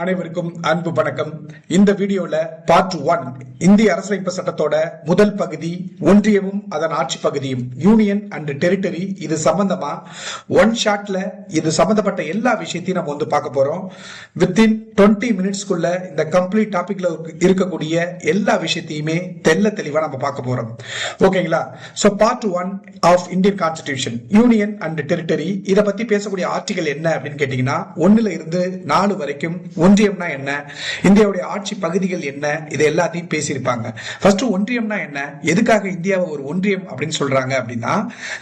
அனைவருக்கும் அன்பு வணக்கம். இந்த வீடியோல பார்ட் 1 இந்திய அரசியலமைப்பு சட்டத்தோட முதல் பகுதி ஒன்றியமும் அதன் ஆட்சி பகுதியும் யூனியன் அண்ட் டெரிட்டரி. இது சம்பந்தமா ஒன் ஷாட்ல இது சம்பந்தப்பட்ட எல்லா விஷயத்தையும் நம்ம வந்து பார்க்க போறோம். வித்தின் 20 மினிட்ஸ்க்குள்ள இந்த கம்ப்ளீட் டாபிக்ல இருக்கக்கூடிய எல்லா விஷயத்தையுமே தெளிவா நம்ம பார்க்க போறோம். ஓகேங்களா? So part 1 of Indian constitution union and territory. இத பத்தி பேசக்கூடிய ஆர்டிகல் என்ன அப்படின்னு கேட்டீங்கன்னா 1ல இருந்து 4 வரைக்கும் ஒன்றியம்னா என்ன, இந்தியாவுடைய ஆட்சி பகுதிகள் என்ன, இது எல்லாத்தையும் பேசியிருப்பாங்க. ஃபர்ஸ்ட் ஒன்றியம்னா என்ன, எதுக்காக இந்தியாவை ஒரு ஒன்றியம் அப்படின்னு சொல்றாங்க அப்படின்னா,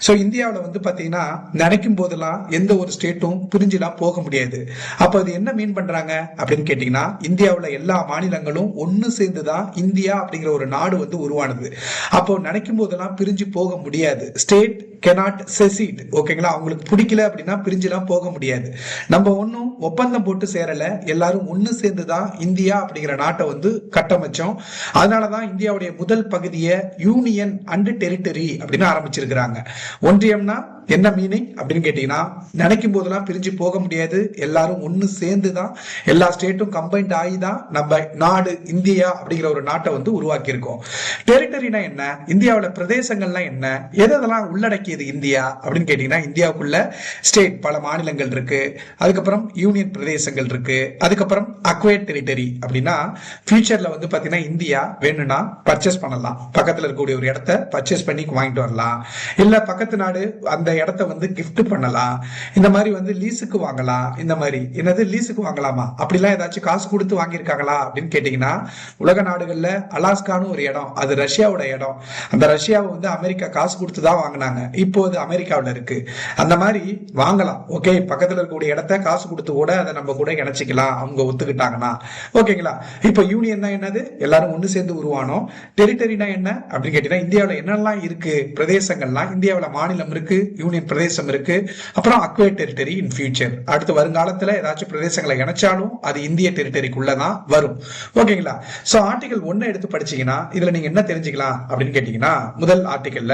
சோ இந்தியாவில் வந்து பாத்தீங்கன்னா நினைக்கும் போதெல்லாம் எந்த ஒரு ஸ்டேட்டும் பிரிஞ்சுலாம் போக முடியாது. அப்ப அது என்ன மீன் பண்றாங்க அப்படின்னு கேட்டீங்கன்னா, இந்தியாவில் எல்லா மாநிலங்களும் ஒன்னு சேர்ந்துதான் இந்தியா அப்படிங்கிற ஒரு நாடு வந்து உருவானது. அப்போ நினைக்கும் போதெல்லாம் பிரிஞ்சு போக முடியாது. State cannot secede. ஓகேங்களா? அவங்களுக்கு பிடிக்கல அப்படின்னா பிரிஞ்சுலாம் போக முடியாது. நம்ம ஒன்னும் ஒப்பந்தம் போட்டு சேரல, எல்லாரும் ஒன்னு சேர்ந்துதான் இந்தியா அப்படிங்கிற நாட்டை வந்து கட்டமைச்சோம். அதனாலதான் இந்தியாவுடைய முதல் பகுதியை யூனியன் அண்ட் டெரிட்டரி அப்படின்னு ஆரம்பிச்சிருக்கிறாங்க. ஒன்றியம்னா என்ன மீனிங் அப்படின்னு கேட்டீங்கன்னா, நினைக்கும் போதெல்லாம் பிரிஞ்சு போக முடியாது, எல்லாரும் ஒன்னு சேர்ந்துதான் எல்லா ஸ்டேட்டும் கம்பைன்ட் ஆகி தான் நம்ம நாடு இந்தியா அப்படிங்கிற ஒரு நாட்டை வந்து உருவாக்கி இருக்கோம். டெரிட்டரினா என்ன, இந்தியாவுல பிரதேசங்கள்லாம் என்ன, எதெல்லாம் உள்ளடக்கியது இந்தியா அப்படின்னு கேட்டீங்கன்னா, இந்தியாவுக்குள்ள ஸ்டேட் பல மாநிலங்கள் இருக்கு, அதுக்கப்புறம் யூனியன் பிரதேசங்கள் இருக்கு, அதுக்கப்புறம் அக்வயர்ட் டெரிட்டரி அப்படின்னா ஃபியூச்சர்ல வந்து பாத்தீங்கன்னா இந்தியா வேணும்னா பர்ச்சேஸ் பண்ணலாம், பக்கத்துல இருக்கக்கூடிய ஒரு இடத்த பர்ச்சேஸ் பண்ணி வாங்கிட்டு வரலாம், இல்ல பக்கத்து நாடு அந்த இடத்தை வந்து கிஃப்ட் பண்ணலாம், இந்த மாதிரி வந்து லீஸுக்கு வாங்கலாம். இந்த மாதிரி என்னது லீஸுக்கு வாங்கலாமா, அப்படிலாம் ஏதாச்சும் காசு கொடுத்து வாங்கியிருக்காங்களா அப்படின்னு கேட்டீங்கன்னா, உலக நாடுகள்ல அலாஸ்கான்னு ஒரு இடம், அது ரஷ்யாவோட இடம். அந்த ரஷ்யாவை வந்து அமெரிக்கா காசு கொடுத்து தான் வாங்கினாங்க, இப்போ அது அமெரிக்காவில் இருக்கு. அந்த மாதிரி வாங்கலாம். ஓகே, பக்கத்துல இருக்கக்கூடிய இடத்த காசு கொடுத்து கூட அதை நம்ம கூட இணைச்சிக்கலாம், அவங்க ஒத்துக்கிட்டாங்கன்னா. ஓகேங்களா? இப்போ யூனியன் தான் என்னது, எல்லாரும் ஒன்னு சேர்ந்து உருவானோம். டெரிட்டரினா என்ன அப்படின்னு கேட்டீங்கன்னா, இந்தியாவில் என்னெல்லாம் இருக்கு பிரதேசங்கள்லாம், இந்தியாவில் மாநிலம் இருக்கு, யூனியன் பிரதேசம் இருக்கு, அப்புறம் அக்வயர்ட் டெரிட்டரி இன் ஃபியூச்சர். அடுத்து வருங்காலத்துல ஏதாச்சும் பிரதேசங்களை இணைச்சாலும் அது இந்திய டெரிட்டரிக்குள்ளதான் வரும். ஓகேங்களா? சோ ஆர்டிகல் 1 எடுத்து படிச்சீங்கன்னா இதுல நீங்க என்ன தெரிஞ்சுக்கலாம் அப்படின்னு கேட்டீங்கன்னா, முதல் ஆர்டிகல்ல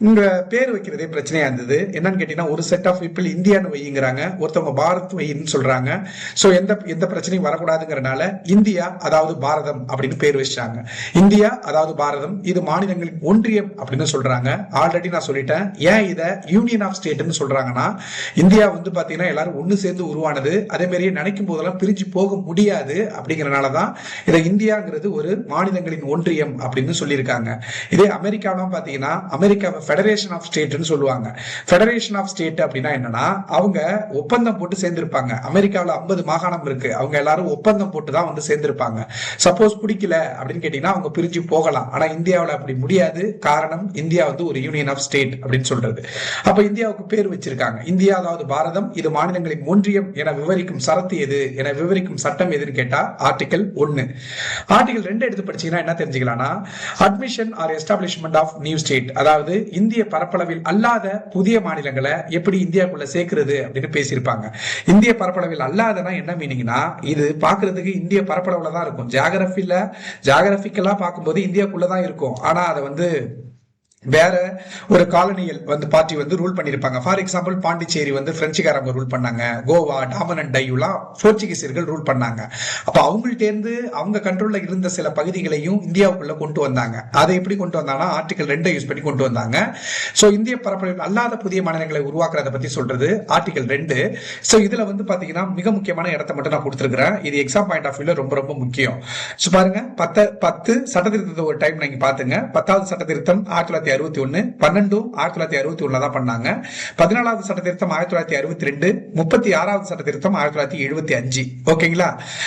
உங்க பேர் வைக்கிறதே பிரச்சனையா இருந்தது. என்னன்னு கேட்டீங்கன்னா, ஒரு செட் ஆஃப் பீப்புள் இந்தியான்னு வைங்கிறாங்க, ஒருத்தவங்க பாரத் வைன்னு சொல்றாங்க. சோ எந்த பிரச்சனையும் வரக்கூடாதுங்கிறனால இந்தியா அதாவது பாரதம் அப்படின்னு பேர் வச்சாங்க. இந்தியா அதாவது பாரதம், இது மாநிலங்களின் ஒன்றியம் அப்படின்னு சொல்றாங்க. ஆல்ரெடி நான் சொல்லிட்டேன். ஏன் இத யூனியன் ஆஃப் ஸ்டேட்னு சொல்றாங்கன்னா, இந்தியா வந்து பாத்தீங்கன்னா எல்லாரும் ஒன்னு சேர்ந்து உருவானது, அதே மாதிரியே நினைக்கும் போதெல்லாம் பிரிஞ்சு போக முடியாது அப்படிங்கறனாலதான் இதை இந்தியாங்கிறது ஒரு மாநிலங்களின் ஒன்றியம் அப்படின்னு சொல்லியிருக்காங்க. இதே அமெரிக்காவும் பாத்தீங்கன்னா, அமெரிக்காவை ஃபெடரேஷன் ஆஃப் ஸ்டேட்னு சொல்லுவாங்க. ஃபெடரேஷன் ஆஃப் ஸ்டேட் அப்படின்னா என்னன்னா, அவங்க ஒப்பந்தம் போட்டு சேர்ந்திருப்பாங்க. அமெரிக்காவில் 50 மாகாணம் இருக்கு, அவங்க எல்லாரும் ஒப்பந்தம் போட்டு தான் வந்து சேர்ந்திருப்பாங்க. சப்போஸ் பிடிக்கல அப்படின்னு கேட்டீங்கன்னா அவங்க பிரிஞ்சு போகலாம். ஆனா இந்தியாவில் அப்படி முடியாது. காரணம், இந்தியா வந்து ஒரு யூனியன் ஆஃப் ஸ்டேட் அப்படின்னு சொல்றது. அப்ப இந்தியாவுக்கு பேர் வச்சிருக்காங்க. இந்தியா அதாவது பாரதம், இது மாநிலங்களின் ஒன்றியம் என விவரிக்கும் சரத்து எது, என விவரிக்கும் சட்டம் எதுன்னு கேட்டா ஆர்டிகல் 1. ஆர்டிகல் 2 எடுத்து படிச்சீங்கன்னா என்ன தெரிஞ்சுக்கலாம்னா, admission or establishment of new state, அதாவது இந்திய பரப்பளவில் அல்லாத புதிய மாநிலங்களை எப்படி இந்தியாவுக்குள்ள சேர்க்கிறது அப்படின்னு பேசியிருப்பாங்க. இந்திய பரப்பளவில் அல்லாதனா என்ன மீனிங்னா, இது பாக்குறதுக்கு இந்திய பரப்பளவுல தான் இருக்கும், ஜியாகிரபிக்கலா பார்க்கும்போது இந்தியாவுக்குள்ளதான் இருக்கும். ஆனா அதை வந்து வேற ஒரு காலனியல் வந்து பார்ட்டி வந்து ரூல் பண்ணிருப்பாங்க. ஃபார் எக்ஸாம்பிள் பாண்டிச்சேரி வந்து பிரெஞ்சுக்காரங்க ரூல் பண்ணாங்க, கோவா டாமன் அண்ட் டையூலாம் போர்ச்சுகீசியர்கள் ரூல் பண்ணாங்க. அப்ப அவங்கள்ட்ட இருந்து அவங்க கண்ட்ரோல்ல இருந்த சில பகுதிகளையும் இந்தியாவுக்குள்ள கொண்டு வந்தாங்க. அதை எப்படி கொண்டு வந்தாங்கன்னா ஆர்டிகல் 2 யூஸ் பண்ணி கொண்டு வந்தாங்க. சோ இந்திய பரப்பளவில் அல்லாத புதிய மாநிலங்களை உருவாக்குறத பத்தி சொல்றது ஆர்டிகல் 2. சோ இதுல வந்து பாத்தீங்கன்னா மிக முக்கியமான இடத்தை மட்டும் நான் கொடுத்திருக்கிறேன். இது எக்ஸாம் பாயிண்ட் ஆஃப் வியூல ரொம்ப ரொம்ப முக்கியம். சோ பாருங்க, 10 சட்ட திருத்தத்தை ஒரு டைம் நீங்க பாத்துங்க. 10வது சட்ட திருத்தம் 1961, 12 1961 தான் பண்ணாங்க. 14வது சட்ட திருத்தம் 1962, 36வது சட்ட திருத்தம் 1975. ஓகேங்களா?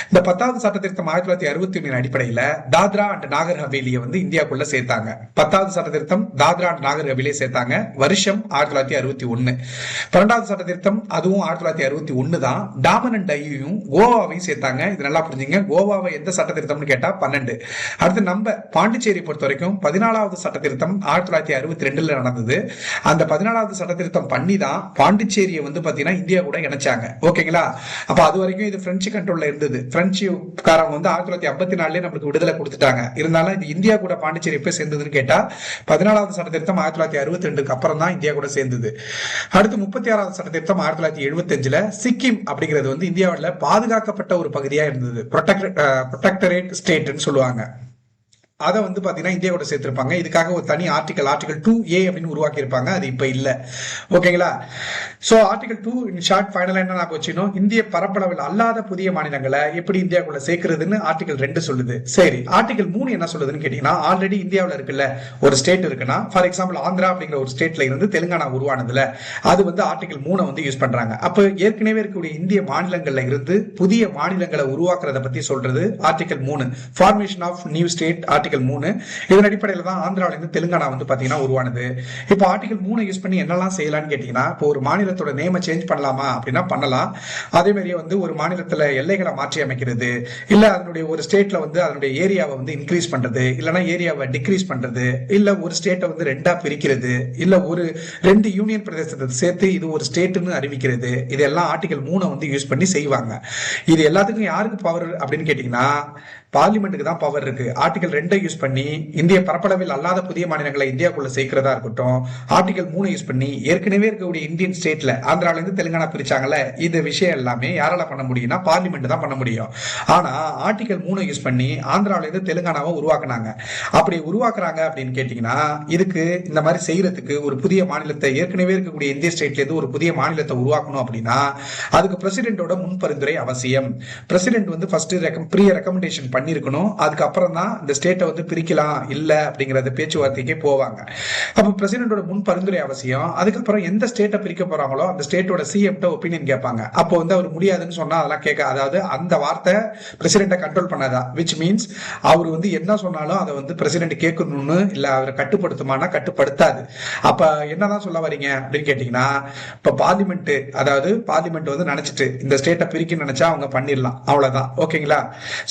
இந்த 10வது சட்ட திருத்தம் 1961 அடிப்படையில் தாத்ரா அண்ட் நாகர் ஹவேலியை வந்து இந்தியாக்குள்ள சேர்த்தாங்க. 10வது சட்ட திருத்தம் தாத்ரா அண்ட் நாகர் ஹவேலியை சேர்த்தாங்க, வருஷம் 1961. 12வது சட்ட திருத்தம் அதுவும் 1961 தான். டாமன் அண்ட் டையூயும் கோவாவையும் சேர்த்தாங்க. இது நல்லா புரிஞ்சுங்க. கோவாவை எந்த சட்ட திருத்தம்னு கேட்டா 12. அடுத்து நம்ம பாண்டிச்சேரி பொறுத்த வரைக்கும் 14வது சட்ட திருத்தம் 1962 நடந்தது. அந்த 14வது சட்ட திருத்தம் பண்ணி தான் பாண்டிச்சேரியை வந்து பாத்தீங்கன்னா இந்தியா கூட இணைச்சாங்க. ஓகேங்களா? அப்ப அது வரைக்கும் இது பிரெஞ்சு கண்ட்ரோல்ல இருந்தது. பிரெஞ்சுக்காரங்க வந்து 1954 நம்மளுக்கு விடுதலை கொடுத்துட்டாங்க. இருந்தாலும் இது இந்தியா கூட பாண்டிச்சேரி எப்ப சேர்ந்ததுன்னு கேட்டா 14வது சட்ட திருத்தம் 1962க்கு அப்புறம் தான் இந்தியா கூட சேர்ந்தது. அடுத்து 36வது சட்ட திருத்தம் 1975ல சிக்கிம் அப்படிங்கிறது வந்து இந்தியாவில் பாதுகாக்கப்பட்ட ஒரு பகுதியா இருந்தது. ப்ரொடெக்டரேட் ஸ்டேட்னு சொல்லுவாங்க. அதை வந்து பாத்தீங்கன்னா இந்தியா கூட சேர்த்திருப்பாங்க. இதுக்காக ஒரு தனி ஆர்டிகல் 2A அப்படின்னு உருவாக்கி இருப்பாங்க. அது இப்ப இல்ல. ஓகேங்களா? சோ ஆர்டிகல் 2 இன் ஷார்ட் ஃபைனலா என்ன நான் வச்சுக்கணும், இந்திய பரப்பளவில் அல்லாத புதிய மாநிலங்களை எப்படி இந்தியாவுக்குள்ள சேர்க்கிறதுன்னு ஆர்டிகல் 2 சொல்லுது. சரி, ஆர்டிகல் 3 என்ன சொல்லுதுன்னு கேட்டீங்கன்னா, ஆல்ரெடி இந்தியாவில் இருக்குல்ல ஒரு ஸ்டேட் இருக்குன்னா, ஃபார் எக்ஸாம்பிள் ஆந்திரா அப்படிங்கிற ஒரு ஸ்டேட்ல இருந்து தெலுங்கானா உருவானதுல அது வந்து ஆர்டிகல் 3 வந்து யூஸ் பண்றாங்க. அப்ப ஏற்கனவே இருக்கக்கூடிய இந்திய மாநிலங்கள்ல இருந்து புதிய மாநிலங்களை உருவாக்குறத பத்தி சொல்றது article 3, formation of new state. Article 3 இதன் அடிப்படையில் தான் ஆந்திரால இருந்து தெலுங்கானா வந்து பாத்தீங்கன்னா உருவானது. இப்போ ஆர்டிகல் 3 யூஸ் பண்ணி என்னெல்லாம் செய்யலாம்னு கேட்டீங்கன்னா, இப்போ ஒரு மாநிலத்தோட நேம சேஞ்ச் பண்ணலாமா அப்படின்னா பண்ணலாம். அதே மாதிரியே வந்து ஒரு மாநிலத்துல எல்லைகளை மாற்றி அமைக்கிறது, இல்ல அதனுடைய ஒரு ஸ்டேட்ல வந்து அதனுடைய ஏரியாவை வந்து இன்க்ரீஸ் பண்றது, இல்லனா ஏரியாவை டிக்ரீஸ் பண்றது, இல்ல ஒரு ஸ்டேட்டை வந்து ரெண்டா பிரிக்கிறது, இல்ல ஒரு 2 யூனியன் பிரதேசத்தை சேர்த்து இது ஒரு ஸ்டேட்னு அறிவிக்கிறது. இதெல்லாம் ஆர்டிகல் 3 வந்து யூஸ் பண்ணி செய்வாங்க. இது எல்லாத்துக்கும் யாருக்கு பவர் அப்படின்னு கேட்டீங்கன்னா பார்லிமெண்ட்டுக்கு தான் பவர் இருக்கு. ஆர்டிகல் 2 யூஸ் பண்ணி இந்திய பரப்பளவில் அல்லாத புதிய மாநிலங்களை இந்தியாக்குள்ள சேர்க்கிறதா இருக்கட்டும், ஆர்டிகல் 3 யூஸ் பண்ணி ஏற்கனவே இருக்கக்கூடிய இந்தியன் ஸ்டேட்ல ஆந்திரால இருந்து தெலுங்கானா பிரிச்சாங்கல்ல, இந்த விஷயம் எல்லாமே யாரால பண்ண முடியும்னா பார்லிமெண்ட் தான் பண்ண முடியும். ஆனா ஆர்டிகல் 3 யூஸ் பண்ணி ஆந்திரால இருந்து தெலுங்கானாவை உருவாக்குனாங்க. அப்படி உருவாக்குறாங்க அப்படின்னு கேட்டீங்கன்னா, இதுக்கு இந்த மாதிரி செய்யறதுக்கு ஒரு புதிய மாநிலத்தை ஏற்கனவே இருக்கக்கூடிய இந்திய ஸ்டேட்ல இருந்து ஒரு புதிய மாநிலத்தை உருவாக்கணும் அப்படின்னா அதுக்கு பிரசிடென்ட்டோட முன் பரிந்துரை அவசியம். பிரசிடென்ட் வந்து ஃபர்ஸ்ட் ப்ரீ ரெக்கமெண்டேஷன் பண்ணிருக்கணும். அதுக்கப்புறம் தான் இந்த ஸ்டேட்டை வந்து பிரிக்கலாம் இல்ல அப்படிங்கறது பேச்சுவார்த்தைக்கே போவாங்க. அப்ப பிரசிடென்ட்டோட முன் பரிந்துரை அவசியம். அதுக்கப்புறம் எந்த ஸ்டேட்டை பிரிக்க போறாங்களோ அந்த ஸ்டேட்டோட சிஎம் ஒப்பீனியன் கேட்பாங்க. அப்போ வந்து அவர் முடியாதுன்னு சொன்னா அதெல்லாம் கேட்க, அதாவது அந்த வார்த்தை பிரசிடென்ட்டை கண்ட்ரோல் பண்ணாதா, விச் மீன்ஸ் அவர் வந்து என்ன சொன்னாலும் அதை வந்து பிரசிடென்ட் கேட்கணும்னு இல்ல அவரை கட்டுப்படுத்துமானா கட்டுப்படுத்தாது. அப்ப என்னதான் சொல்ல வரீங்க அப்படின்னு கேட்டீங்கன்னா, இப்ப பார்லிமெண்ட், அதாவது பார்லிமெண்ட் வந்து நினைச்சிட்டு இந்த ஸ்டேட்டை பிரிக்க நினைச்சா அவங்க பண்ணிடலாம், அவ்வளவுதான். ஓகேங்களா?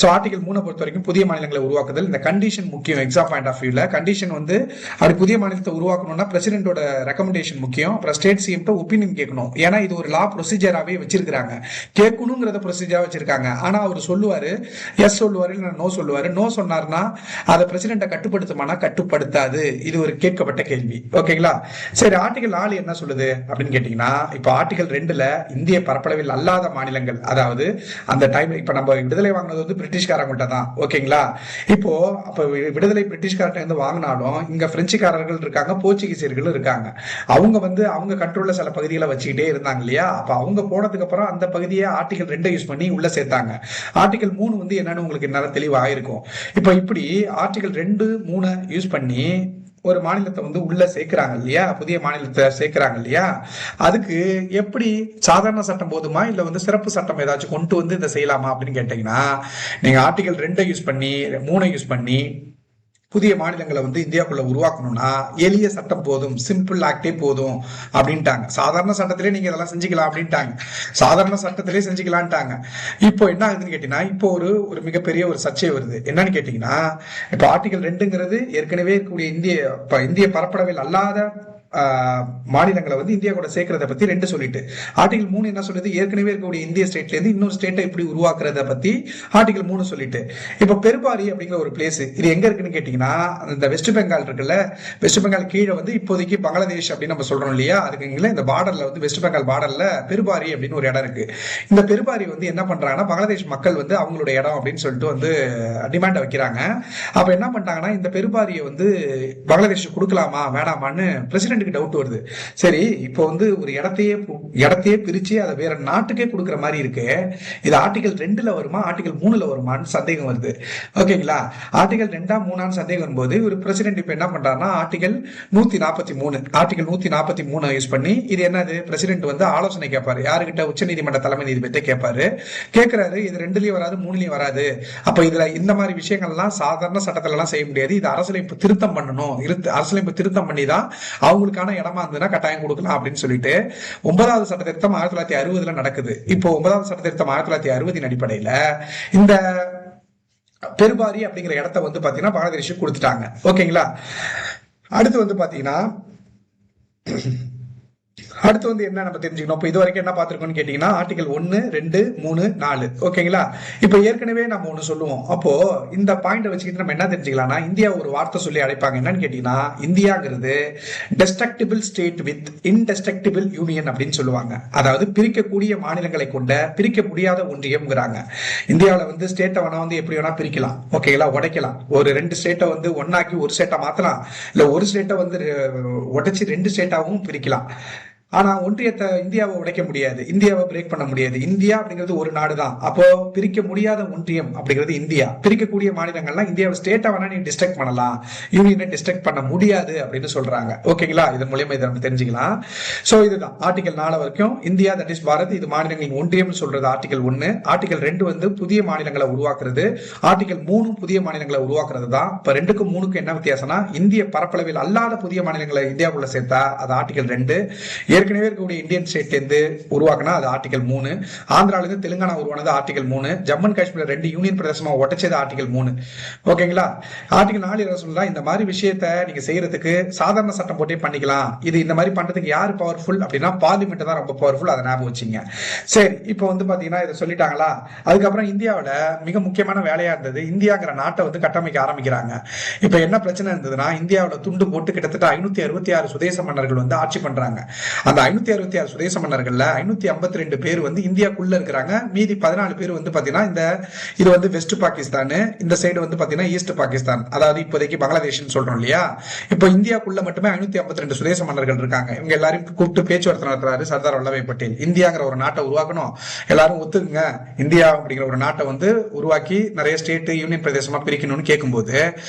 சோ ஆர்டிகல் 3 பொறுத்த வரைக்கும் புதிய மாநிலங்களை உருவாக்குதல், இந்த கண்டிஷன் முக்கியம். எக்ஸாம் பாயிண்ட் ஆஃப் வியூல கண்டிஷன் வந்து அப்படி புதிய மாநிலத்தை உருவாக்கணும்னா பிரசிடென்ட்டோட ரெக்கமெண்டேஷன் முக்கியம். அப்புறம் ஸ்டேட் சிஎம் ஒப்பீனியன் கேட்கணும். ஏன்னா இது ஒரு லா ப்ரொசீஜராகவே வச்சிருக்காங்க. கேட்கணுங்கிறத ப்ரொசீஜரா வச்சிருக்காங்க. ஆனா அவர் சொல்லுவாரு, எஸ் சொல்லுவாரு, இல்ல நோ சொல்லுவாரு. நோ சொன்னார்னா அதை பிரசிடென்ட்டை கட்டுப்படுத்துமானா கட்டுப்படுத்தாது. இது ஒரு கேட்கப்பட்ட கேள்வி. ஓகேங்களா? சரி, ஆர்டிகல் 4 என்ன சொல்லுது அப்படின்னு கேட்டீங்கன்னா, இப்ப ஆர்டிகல் 2ல இந்திய பரப்பளவில் அல்லாத மாநிலங்கள், அதாவது அந்த டைம் இப்ப நம்ம விடுதலை வாங்கினது வந்து பிரிட்டிஷ்காரங்கள்ட்ட தான். ஓகேங்களா? இப்போ அப்ப விடுதலை பிரிட்டிஷ்காரர்ட்ட இருந்து வாங்கினாலும் இங்க பிரெஞ்சுக்காரர்கள் இருக்காங்க, போர்ச்சுகீசியர்கள் இருக்காங்க. அவங்க வந்து அவங்க கண்ட்ரோல்ல சில பகுதிகளை வச்சுக்கிட்டே இருந்தாங்க இல்லையா? அப்ப அவங்க போனதுக்கு அப்புறம் அந்த பகுதியை ஆர்டிகல் 2 யூஸ் பண்ணி உள்ள சேர்த்தாங்க. ஆர்டிகல் 3 வந்து என்னன்னு உங்களுக்கு என்னால தெளிவாயிருக்கும். இப்ப இப்படி ஆர்டிகல் 2, 3 யூஸ் பண்ணி ஒரு மாநிலத்தை வந்து உள்ள சேர்க்கிறாங்க இல்லையா, புதிய மாநிலத்தை சேர்க்கிறாங்க இல்லையா, அதுக்கு எப்படி சாதாரண சட்டம் போதுமா இல்ல வந்து சிறப்பு சட்டம் ஏதாச்சும் கொண்டு வந்து இதை செய்யலாமா அப்படின்னு கேட்டீங்கன்னா, நீங்க ஆர்டிகல் 2 யூஸ் பண்ணி 3 யூஸ் பண்ணி புதிய மாநிலங்களை வந்து இந்தியாவுக்குள்ள உருவாக்கணும்னா எளிய சட்டம் போதும், சிம்பிள் ஆக்டே போதும் அப்படின்ட்டாங்க. சாதாரண சட்டத்திலே நீங்க இதெல்லாம் செஞ்சுக்கலாம் அப்படின்ட்டாங்க. சாதாரண சட்டத்திலே செஞ்சுக்கலான்ட்டாங்க. இப்போ என்ன ஆகுதுன்னு கேட்டீங்கன்னா, இப்போ ஒரு மிகப்பெரிய ஒரு சர்ச்சை வருது. என்னன்னு கேட்டீங்கன்னா, இப்போ ஆர்டிகல் 2ங்கிறது ஏற்கனவே இருக்கக்கூடிய இந்திய பரப்பளவில் அல்லாத மாநிலங்களை வந்து இந்தியா கூட சேர்க்கறத பத்தி 2 சொல்லிட்டு, ஆர்டிகல் 3 என்ன சொல்லுது, ஏற்கனவே இருக்கக்கூடிய இந்திய ஸ்டேட்ல இருந்து இன்னொரு ஸ்டேட்டை எப்படி உருவாக்குறத பத்தி ஆர்டிகல் 3 சொல்லிட்டு. இப்ப பெருபாரி அப்படிங்கிற ஒரு பிளேஸ், இது எங்க இருக்குன்னு கேட்டீங்கன்னா, இந்த வெஸ்ட் பெங்கால் இருக்குல்ல, வெஸ்ட் பெங்கால் கீழே வந்து இப்போதைக்கு பங்களாதேஷ் அப்படின்னு நம்ம சொல்றோம் இல்லையா, அதுக்கு இந்த பார்டர்ல வந்து வெஸ்ட் பெங்கால் பார்டர்ல பெருபாரி அப்படின்னு ஒரு இடம் இருக்கு. இந்த பெருபாரி வந்து என்ன பண்றாங்கன்னா, பங்களாதேஷ் மக்கள் வந்து அவங்களுடைய இடம் அப்படின்னு சொல்லிட்டு வந்து டிமாண்ட் வைக்கிறாங்க. அப்ப என்ன பண்றாங்கன்னா, இந்த பெருபாரியை வந்து பங்களாதேஷ் கொடுக்கலாமா வேணாமான்னு பிரசிடென்ட் டவுட் வருது. சரி, இப்போ வந்து ஒரு இடத்தையே பிரிச்சு அதை வேற நாட்டுக்கே கொடுக்கிற மாதிரி இருக்கு. இது ஆர்டிகல் 2ல வருமா ஆர்டிகல் 3ல வருமான்னு சந்தேகம் வருது. ஓகேங்களா? ஆர்டிகல் 2 3 சந்தேகம் வரும்போது ஒரு பிரசிடென்ட் இப்ப என்ன பண்றாருன்னா, ஆர்டிகல் 143 யூஸ் பண்ணி, இது என்னது, பிரசிடென்ட் வந்து ஆலோசனை கேட்பாரு. யாருகிட்ட? உச்ச நீதிமன்ற தலைமை நீதிபதி கேட்பாரு. கேட்கிறாரு, இது 2லயும் வராது 3லயும் வராது. அப்ப இதுல இந்த மாதிரி விஷயங்கள்லாம் சாதாரண சட்டத்துல எல்லாம் செய்ய முடியாது. இது அரசியலமைப்பு திருத்தம் பண்ணணும். அரசியலமைப்பு திருத்தம் பண்ணி தான் அவங்களுக்கு இடமா இருந்ததுன்னா கட்டாயம் கொடுக்கலாம் அப்படின்னு சொல்லிட்டு 9வது சட்ட திருத்தம் 1960ல நடக்குது. இப்போ 9வது சட்ட திருத்தம் 1960 அடிப்படையில இந்த பெருபாரி அப்படிங்கிற இடத்த வந்து பாத்தீங்கன்னா பங்களாதேஷ் கொடுத்துட்டாங்க. ஓகேங்களா? அடுத்து வந்து பாத்தீங்கன்னா அடுத்து வந்து என்ன நம்ம தெரிஞ்சுக்கணும். இப்போ இது வரைக்கும் என்ன பார்த்திருக்கோம்னு கேட்டீங்கன்னா ஆர்டிகல் 1, 2, 3, 4 ஓகேங்களா. இப்போ ஏற்கனவே நம்ம ஒண்ணு சொல்லுவோம். அப்போ இந்த பாயிண்ட் வச்சுக்கிட்டு நம்ம என்ன தெரிஞ்சுக்கலாம்னா, இந்தியா ஒரு வார்த்தை சொல்லி அழைப்பாங்க. என்னன்னு கேட்டீங்கன்னா, இந்தியாங்கிறது டெஸ்ட்ரக்டிபிள் ஸ்டேட் வித் இன்டெஸ்ட்ரக்டிபிள் யூனியன் அப்படின்னு சொல்லுவாங்க. அதாவது பிரிக்கக்கூடிய மாநிலங்களை கொண்ட பிரிக்க முடியாத ஒன்றியம்ங்கிறாங்க. இந்தியாவில் வந்து ஸ்டேட்டை வேணா வந்து எப்படி வேணா பிரிக்கலாம், ஓகேங்களா, உடைக்கலாம். ஒரு 2 ஸ்டேட்டை வந்து ஒன்னாக்கி ஒரு ஸ்டேட்டை மாத்தலாம், இல்ல ஒரு ஸ்டேட்டை வந்து உடைச்சு 2 ஸ்டேட்டாவும் பிரிக்கலாம். ஆனா ஒன்றியத்தை இந்தியாவை உடைக்க முடியாது, இந்தியாவை பிரேக் பண்ண முடியாது. இந்தியா அப்படிங்கிறது ஒரு நாடு தான். அப்போ பிரிக்க முடியாத ஒன்றியம் அப்படிங்கிறது இந்தியா. பிரிக்கக்கூடிய மாநிலங்கள்லாம் இந்தியாவை ஸ்டேட்டா வேணா நீ டிஸ்ட்ரக்ட் பண்ணலாம், யூனியனை டிஸ்ட்ரக்ட் பண்ண முடியாது அப்படின்னு சொல்றாங்க. ஓகேங்களா, இதன் மூலியமா இதை நம்ம தெரிஞ்சுக்கலாம். சோ இதுதான் ஆர்டிகல் 4 வரைக்கும். இந்தியா தட் இஸ் பாரத், இது மாநிலங்களின் ஒன்றியம் சொல்றது ஆர்டிகல் 1. ஆர்டிகல் 2 வந்து புதிய மாநிலங்களை உருவாக்குறது. ஆர்டிகல் 3 புதிய மாநிலங்களை உருவாக்குறது தான். இப்ப 2க்கும் 3க்கும் என்ன வித்தியாசம்னா, இந்திய பரப்பளவில் அல்லாத புதிய மாநிலங்களை இந்தியாவுக்குள்ள சேர்த்தா அது ஆர்டிகல் 2. ஏற்கனவே இருக்கக்கூடிய இந்தியன் ஸ்டேட்ல இருந்து உருவாக்குனா அது ஆர்டிகல் 3. ஆந்திரால இருந்து தெலுங்கானா உருவானது article 3. Jammu and Kashmir 2 union பிரதேசமா உடைச்சது ஆர்டிகல் 3. ஓகேங்களா. ஆர்டிகல் 4 சொல்லலாம், இந்த மாதிரி விஷயத்தை நீங்க செய்யறதுக்கு சாதாரண சட்டம் போட்டே பண்ணிக்கலாம். இது இந்த மாதிரி பண்றதுக்கு யார் பவர்ஃபுல் அப்படின்னா பார்லிமெண்ட் தான் ரொம்ப பவர்ஃபுல். அதை ஞாபகம் வச்சுங்க. சரி, இப்போ வந்து பாத்தீங்கன்னா இதை சொல்லிட்டாங்களா. அதுக்கப்புறம் இந்தியாவில மிக முக்கியமான வேலையா இருந்தது, இந்தியாங்கிற நாட்டை வந்து கட்டமைக்க ஆரம்பிக்கிறாங்க. இப்ப என்ன பிரச்சனை இருந்ததுன்னா, இந்தியாவில துண்டு போட்டு கிட்டத்தட்ட 566 சுதேச மன்னர்கள் வந்து ஆட்சி பண்றாங்க. அந்த 566 சுதேச மன்னர்கள்ல 552 பேர் வந்து இந்தியாக்குள்ள இருக்கிறாங்க. மீதி 14 பேர் வந்து பாத்தீங்கன்னா இது வந்து வெஸ்ட் பாகிஸ்தான், இந்த சைடு வந்து பாத்தீங்கன்னா ஈஸ்ட் பாகிஸ்தான், அதாவது இப்போதைக்கு பங்களாதேஷ் சொல்றோம் இல்லையா. இப்போ இந்தியாக்குள்ள மட்டுமே 552 சுதேச மன்னர்கள் இருக்காங்க. இவங்க எல்லாரையும் கூப்பிட்டு பேச்சுவார்த்தை நடத்துறாரு சர்தார் வல்லபாய் பட்டேல். இந்தியாங்கிற ஒரு நாட்டை உருவாக்கணும், எல்லாரும் ஒத்துக்குங்க, இந்தியா அப்படிங்கிற ஒரு நாட்டை வந்து உருவாக்கி நிறைய ஸ்டேட் யூனியன் பிரதேசமா பிரிக்கணும்னு கேட்கும்போது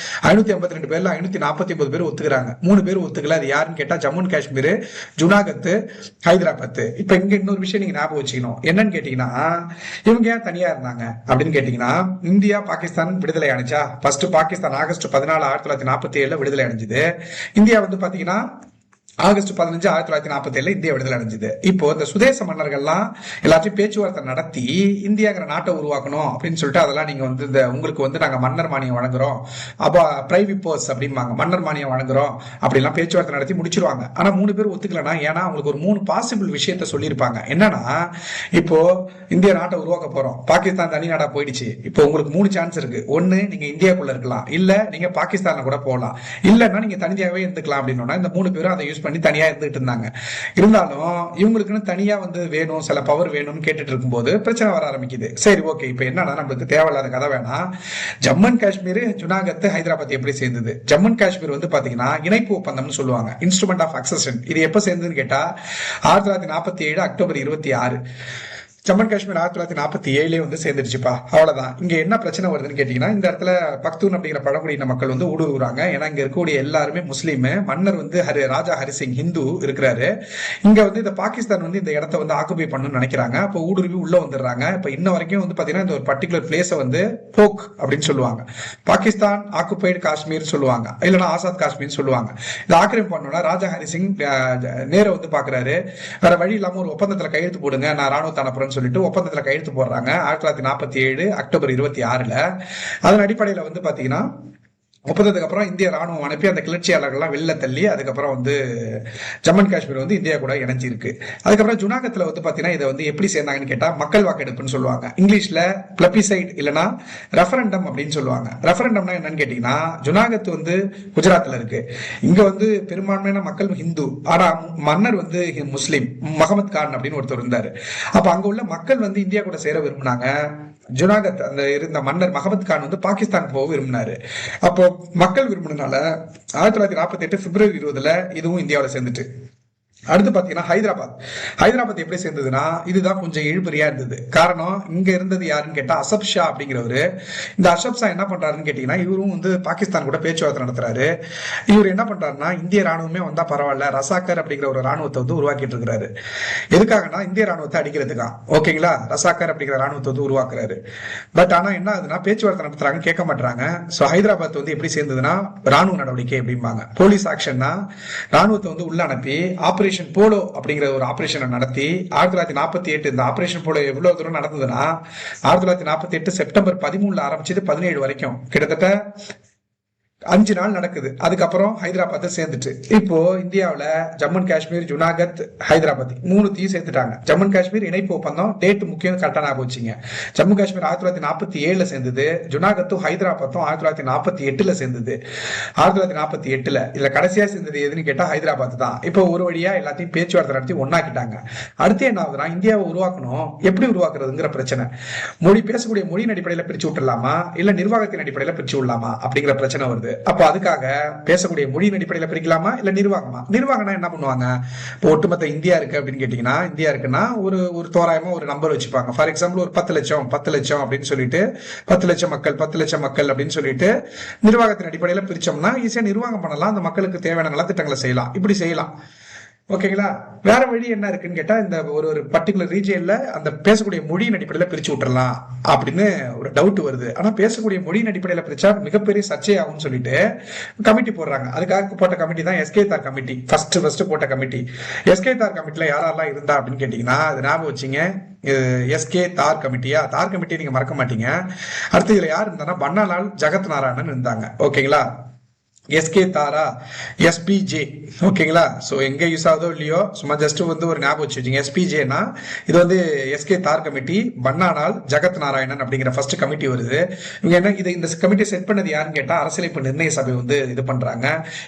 552 பேர்ல 549 பேர் ஒத்துக்கிறாங்க. 3 பேர் ஒத்துக்கல. அது யாருன்னு கேட்டா ஜம்மு அண்ட் காஷ்மீர், ஜுனாகத், ஹைதராபாத். இப்ப இங்க இன்னொரு விஷயம் நீங்க ஞாபகம் வச்சுக்கணும். என்னன்னு கேட்டீங்கன்னா, இவங்க ஏன் தனியா இருந்தாங்க அப்படின்னு கேட்டீங்கன்னா, இந்தியா பாகிஸ்தான் விடுதலை அடைஞ்சா ஃபர்ஸ்ட் பாகிஸ்தான் ஆகஸ்ட் 14, 1947 விடுதலை அடைஞ்சது. இந்தியா வந்து பாத்தீங்கன்னா ஆகஸ்ட் 15, 1947 இந்தியா விடுதலை அடைஞ்சது. இப்போ இந்த சுதேச மன்னர்கள்லாம் எல்லாத்தையும் பேச்சுவார்த்தை நடத்தி இந்தியாங்கிற நாட்டை உருவாக்கணும் அப்படின்னு சொல்லிட்டு, அதெல்லாம் நீங்க வந்து இந்த உங்களுக்கு வந்து நாங்க மன்னர் மானியம் வழங்குறோம், அப்ப பிரைவிப்போஸ் அப்படிம்பாங்க, மன்னர் மானியம் வழங்குறோம் அப்படிலாம் பேச்சுவார்த்தை நடத்தி முடிச்சிருவாங்க. ஆனா 3 பேர் ஒத்துக்கலனா, ஏன்னா அவங்களுக்கு ஒரு 3 பாசிபிள் விஷயத்த சொல்லியிருப்பாங்க. என்னன்னா, இப்போ இந்தியா நாட்டை உருவாக்க போறோம், பாகிஸ்தான் தனி நாடா போயிடுச்சு. இப்போ உங்களுக்கு 3 சான்ஸ் இருக்கு. ஒன்னு, நீங்க இந்தியாக்குள்ள இருக்கலாம், இல்ல நீங்க பாகிஸ்தான்ல கூட போகலாம், இல்லன்னா நீங்க தனியாவே இருந்துக்கலாம் அப்படின்னா, இந்த 3 பேரும் அதை யூஸ் பண்ணி தனியா இருந்துட்டு இருந்தாங்க. இருந்தாலும் இவங்களுக்குன்னு தனியா வந்து வேணும், சில பவர் வேணும்னு கேட்டுட்டு இருக்கும்போது பிரச்சனை வர ஆரம்பிக்குது. சரி, ஓகே, இப்ப என்னன்னா நம்மளுக்கு தேவையில்லாத கதை வேணாம். ஜம்மு அண்ட் காஷ்மீர், ஜுனாகத், ஹைதராபாத் எப்படி சேர்ந்தது? ஜம்மு அண்ட் காஷ்மீர் வந்து பாத்தீங்கன்னா இணைப்பு ஒப்பந்தம்னு சொல்லுவாங்க, இன்ஸ்ட்ருமெண்ட் ஆஃப் அக்சஷன். இது எப்ப சேர்ந்ததுன்னு கேட்டா 1947 அக்டோபர் 26. ஜம்மு அண்ட் காஷ்மீர் 1947 வந்து சேர்ந்துருச்சுப்பா. அவ்வளவுதான். இங்க என்ன பிரச்சனை வருதுன்னு கேட்டீங்கன்னா, இந்த இடத்துல பக்தூன் அப்படிங்கிற பழங்குடியின மக்கள் வந்து ஊடுருவாங்க. ஏன்னா இங்க இருக்கக்கூடிய எல்லாருமே முஸ்லீம். மன்னர் வந்து ராஜா ஹரிசிங் ஹிந்து இருக்கிறாரு. இங்க வந்து இந்த பாகிஸ்தான் வந்து இந்த இடத்த வந்து ஆக்குபை பண்ணணும்னு நினைக்கிறாங்க. அப்போ ஊடுருவி உள்ள வந்துடுறாங்க. இப்ப இன்ன வரைக்கும் வந்து பாத்தீங்கன்னா இந்த ஒரு பர்டிகுலர் பிளேஸ வந்து போக் அப்படின்னு சொல்லுவாங்க, பாகிஸ்தான் ஆக்குபைடு காஷ்மீர் சொல்லுவாங்க, இல்லைன்னா ஆசாத் காஷ்மீர் சொல்லுவாங்க. இதை ஆக்கிரமிப்பு பண்ணோம்னா ராஜா ஹரிசிங் நேர வந்து பாக்குறாரு, வேற வழி இல்லாம ஒரு ஒப்பந்தத்துல கையெழுத்து போடுங்க, நான் ராணுவத்தை அனுப்புறேன்னு சொல்லிட்டு ஒப்பந்தத்துல கையெழுத்து போடுறாங்க 1947 அக்டோபர் 26. அதன் அடிப்படையில் வந்து பாத்தீங்கன்னா ஒப்பந்தத்துக்கு அப்புறம் இந்திய ராணுவம் அனுப்பி அந்த கிளர்ச்சியாளர்கள்லாம் வெளில தள்ளி அதுக்கப்புறம் வந்து ஜம்மு அண்ட் காஷ்மீர் வந்து இந்தியா கூட இணைஞ்சிருக்கு. அதுக்கப்புறம் ஜுனாகத்தில் வந்து பாத்தீங்கன்னா இதை வந்து எப்படி சேர்ந்தாங்கன்னு கேட்டா மக்கள் வாக்கெடுப்புன்னு சொல்லுவாங்க, இங்கிலீஷ்ல பிளபிசைட் இல்லைன்னா ரெஃபரண்டம் அப்படின்னு சொல்லுவாங்க. ரெஃபரண்டம்னா என்னன்னு கேட்டீங்கன்னா, ஜுனாகத் வந்து குஜராத்ல இருக்கு. இங்க வந்து பெரும்பான்மையான மக்கள் ஹிந்து, ஆனா மன்னர் வந்து முஸ்லீம், முகமது கான் அப்படின்னு ஒருத்தர் இருந்தாரு. அப்ப அங்க உள்ள மக்கள் வந்து இந்தியா கூட சேர விரும்பினாங்க. ஜுனாகத் அந்த இருந்த மன்னர் மஹமத் கான் வந்து பாகிஸ்தான் போக விரும்பினாரு. அப்போ மக்கள் விரும்பினால 1948 பிப்ரவரி 20 இதுவும் இந்தியாவில் சேர்ந்துட்டு. அடுத்து பாத்தீங்கன்னா ஹைதராபாத் எப்படி சேர்ந்ததுன்னா, இதுதான் கொஞ்சம் இழுபறியா இருந்தது. காரணம், இங்க இருந்தது யாருன்னு கேட்டா அசப் ஷா அப்படிங்கிறவரு. இந்த அசப் ஷா என்ன பண்றாருன்னு கேட்டீங்கன்னா, இவரும் வந்து பாகிஸ்தான் கூட பேச்சுவார்த்தை நடத்துறாரு. இவர் என்ன பண்றாருன்னா, இந்திய ராணுவமே வந்தா பரவாயில்ல, ரசாக்கர் அப்படிங்கிற ஒரு ராணுவத்தை வந்து உருவாக்கிட்டு இருக்கிறாரு. எதுக்காகனா இந்திய ராணுவத்தை அடிக்கிறதுக்கா, ஓகேங்களா. ரசாக்கர் அப்படிங்கிற ராணுவத்தை வந்து உருவாக்குறாரு. பட் ஆனா என்ன ஆகுதுன்னா, பேச்சுவார்த்தை நடத்துறாங்க, கேட்க மாட்டாங்க. சோ ஹைதராபாத் வந்து எப்படி சேர்ந்ததுன்னா ராணுவ நடவடிக்கை அப்படிம்பாங்க, போலீஸ் ஆக்ஷன்னா ராணுவத்தை வந்து உள்ள அனுப்பி ஆபரேஷன் போலோ அப்படிங்கிற ஒரு ஆபரேஷனை நடத்தி 1948 இந்த ஆபரேஷன் போலோ எவ்வளவு தூரம் நடந்ததுன்னா 1948 செப்டம்பர் 13 ஆரம்பிச்சது 17 வரைக்கும் கிட்டத்தட்ட 5 நாள் நடக்குது. அதுக்கப்புறம் ஹைதராபாத் சேர்ந்துட்டு இப்போ இந்தியாவில் ஜம்மு அண்ட் காஷ்மீர், ஜுனாகத், ஹைதராபாத் 3த்தையும் சேர்த்துட்டாங்க. ஜம்மு அண்ட் காஷ்மீர் இணைப்பு ஒப்பந்தம் டேட் முக்கியம், கரெக்டாக போச்சுங்க. ஜம்மு காஷ்மீர் 1947 சேர்ந்தது, ஜுனாகத்தும் ஹைதராபாத்தும் 1948 சேர்ந்தது. 1948 இதுல கடைசியா சேர்ந்தது எதுன்னு கேட்டா ஹைதராபாத் தான். இப்போ ஒரு வழியா எல்லாத்தையும் பேச்சுவார்த்தை நடத்தி ஒன்னாக்கிட்டாங்க. அடுத்து என்ன ஆகுதுன்னா, இந்தியாவை உருவாக்கணும், எப்படி உருவாக்குறதுங்கிற பிரச்சனை. மொழி பேசக்கூடிய மொழியின் அடிப்படையில் பிரிச்சு விட்டுலாமா இல்ல நிர்வாகத்தின் அடிப்படையில் பிரிச்சு விடலாமா அப்படிங்கிற பிரச்சனை வருது. அப்ப அதுக்காக பேசக்கூடிய மொழியின் அடிப்படையில் பிரிக்கலாமா இல்ல நிர்வாகமா? நிர்வாகம்னா என்ன பண்ணுவாங்க? இப்போ ஒட்டுமொத்த இந்தியா இருக்கு அப்படின்னு கேட்டீங்கன்னா, இந்தியா இருக்குன்னா ஒரு தோராயமா ஒரு நம்பர் வச்சுப்பாங்க. ஃபார் எக்ஸாம்பிள் ஒரு 10 லட்சம் அப்படின்னு சொல்லிட்டு 10 லட்சம் மக்கள் அப்படின்னு சொல்லிட்டு நிர்வாகத்தின் அடிப்படையில் பிரிச்சோம்னா ஈஸியா நிர்வாகம் பண்ணலாம், அந்த மக்களுக்கு தேவையான நலத்திட்டங்களை செய்யலாம், இப்படி செய்யலாம். ஓகேங்களா? வேற வழி என்ன இருக்குன்னு கேட்டா, இந்த ஒரு பர்டிகுலர் ரீஜியன்ல அந்த பேசக்கூடிய மொழியின் அடிப்படையில பிரிச்சு விட்டுறலாம் அப்படின்னு ஒரு டவுட் வருது. ஆனா பேசக்கூடிய மொழியின் அடிப்படையில பிரிச்சா மிகப்பெரிய சர்ச்சையாகும்னு சொல்லிட்டு கமிட்டி போடுறாங்க. அதுக்காக போட்ட கமிட்டி தான் எஸ்கேதார் கமிட்டி. ஃபர்ஸ்ட் போட்ட கமிட்டி. எஸ்கேதார் கமிட்டில யாரெல்லாம் இருந்தா அப்படின்னு கேட்டீங்கன்னா, அது ஞாபகம் வச்சுங்க, எஸ்கே தார் கமிட்டியா, தார் கமிட்டியை நீங்க மறக்க மாட்டீங்க. அடுத்து இதுல யார் இருந்தாங்கன்னா, பன்னாலால் ஜெகத் நாராயணன் இருந்தாங்க. ஓகேங்களா? எஸ்கே தாரா, எஸ்பிஜே. ஓகேங்களா? ஸோ எங்க யூஸ் ஆகுதோ இல்லையோ, சும்மா ஜஸ்ட் ஒரு ஞாபகம் வச்சு வச்சுங்க. எஸ்பிஜேனா இது எஸ்கே தார் கமிட்டி, பன்னானால் ஜெகத் நாராயணன் அப்படிங்கிற ஃபர்ஸ்ட் கமிட்டி வருது. இவங்க என்ன இந்த கமிட்டி செட் பண்ணது யாருன்னு கேட்டா, அரசியலமைப்பு நிர்ணய சபை இது பண்றாங்க.